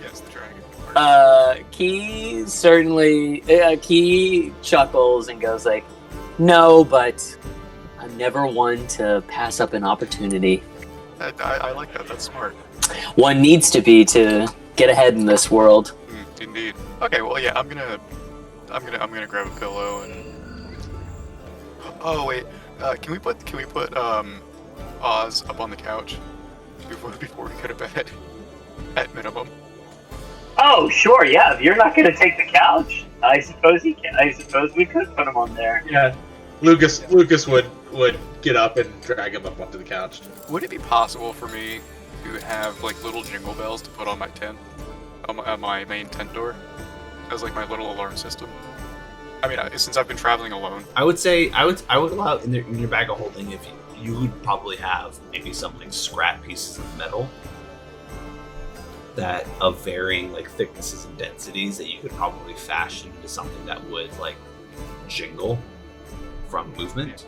yes, the dragon. Key certainly, Key chuckles and goes like, no, but I'm never one to pass up an opportunity. I like that. That's smart. One needs to be to get ahead in this world. Indeed. Okay, well, yeah, I'm gonna grab a pillow and. Oh wait, can we put Oz up on the couch before we go to bed? At minimum. Oh, sure, yeah. If you're not going to take the couch, I suppose he can. I suppose we could put him on there. Yeah. Lucas would get up and drag him up onto the couch. Would it be possible for me to have like little jingle bells to put on my tent, on my main tent door, as like my little alarm system? I mean, since I've been traveling alone. I would say I would allow in your bag of holding if you would probably have maybe some like scrap pieces of metal that of varying like thicknesses and densities that you could probably fashion into something that would like jingle from movement.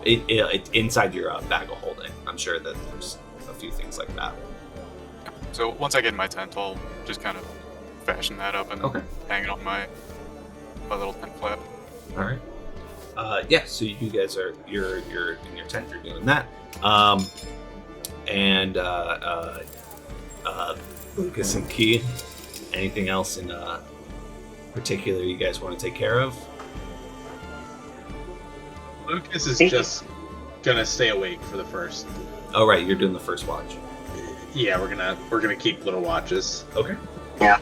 It's inside your bag of holding. I'm sure that there's a few things like that. So once I get in my tent, I'll just kind of fashion that up and hang it on my little tent flap. All right. Yeah. So you guys are you're in your tent. You're doing that. And Lucas and Key. Anything else in particular you guys want to take care of? Lucas is just gonna stay awake for the first. Oh right, you're doing the first watch. Yeah, we're gonna keep little watches. Okay. Yeah.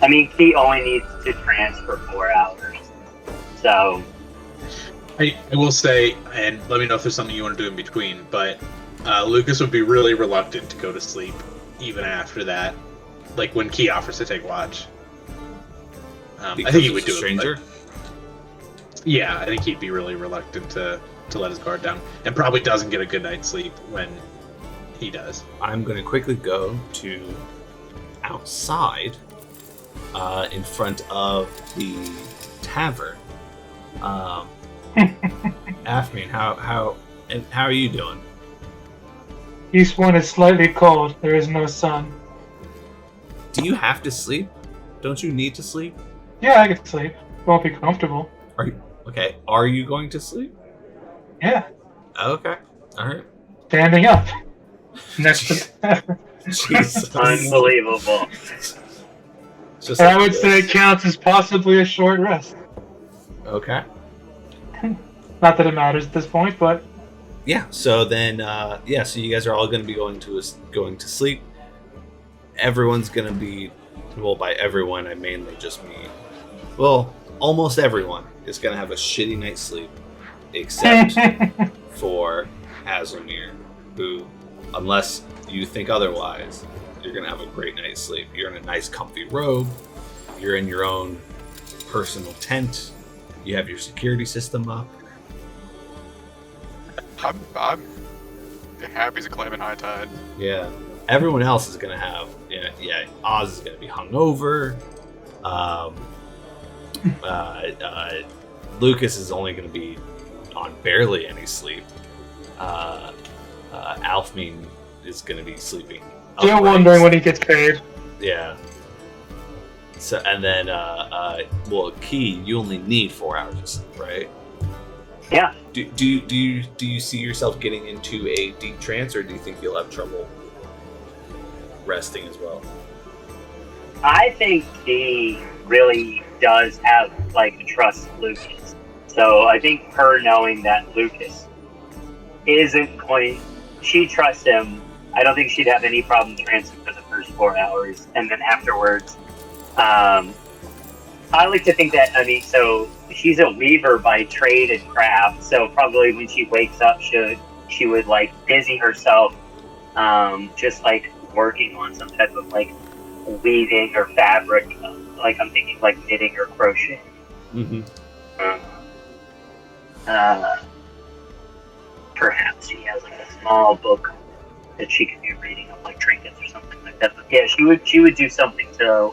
I mean, Key only needs to transfer 4 hours. So. I will say, and let me know if there's something you want to do in between, but Lucas would be really reluctant to go to sleep even after that. Like when Key offers to take watch. I think he would do stranger? it. Yeah, I think he'd be really reluctant to let his guard down, and probably doesn't get a good night's sleep when he does. I'm going to quickly go to outside in front of the tavern. Afmin, how are you doing? East one is slightly cold. There is no sun. Do you have to sleep? Don't you need to sleep? Yeah, I can sleep. Won't be comfortable. Are you going to sleep? Yeah. Okay. All right. Standing up. Next to the tavern. Jesus. Unbelievable. Just I would say it counts as possibly a short rest. Okay. Not that it matters at this point, but Yeah. So then, so you guys are all going to be going to sleep. Everyone's going to be, well, by everyone I mainly just mean, well, almost everyone is going to have a shitty night's sleep, except for Azumir, who, unless you think otherwise, you're going to have a great night's sleep. You're in a nice comfy robe. You're in your own personal tent. You have your security system up. I'm happy as a clam in high tide. Yeah. Everyone else is going to have, Oz is going to be hungover. Lucas is only going to be on barely any sleep. Alfmeen is going to be sleeping. still upright. wondering when he gets paid. Yeah. So and then, Key, you only need 4 hours of sleep, right? Yeah. Do you see yourself getting into a deep trance, or do you think you'll have trouble resting as well? I think he really does have, trust Lucas. So I think her knowing that Lucas isn't going, she trusts him. I don't think she'd have any problem trancing for the first 4 hours. And then afterwards, I like to think that, so she's a weaver by trade and craft. So probably when she wakes up, she would busy herself, just working on some type of weaving or fabric. I'm thinking knitting or crochet. Mm-hmm. perhaps she has like a small book that she could be reading of like trinkets or something like that. But yeah, she would do something to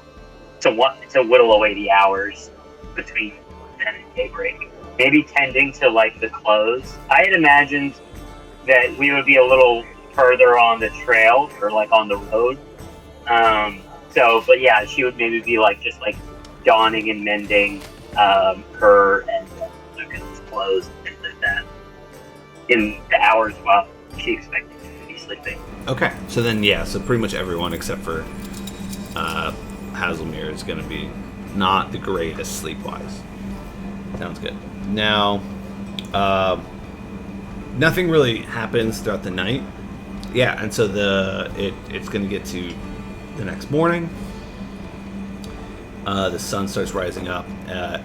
whittle away the hours between then and daybreak. Maybe tending to like the clothes. I had imagined that we would be a little further on the trail or like on the road. But yeah, she would maybe be like just like donning and mending her and Lucas's clothes and things like that in the hours while she expected to be sleeping. Okay, so then so pretty much everyone except for Hazelmere is going to be not the greatest sleep-wise. Sounds good. Now, nothing really happens throughout the night. Yeah, and so it's going to get to the next morning. The sun starts rising up.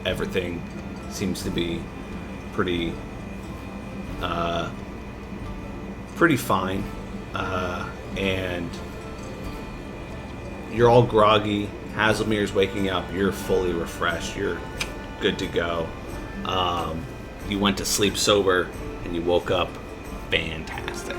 Everything seems to be pretty fine. And you're all groggy. Hazelmere's waking up. You're fully refreshed. You're good to go. You went to sleep sober, and you woke up fantastic.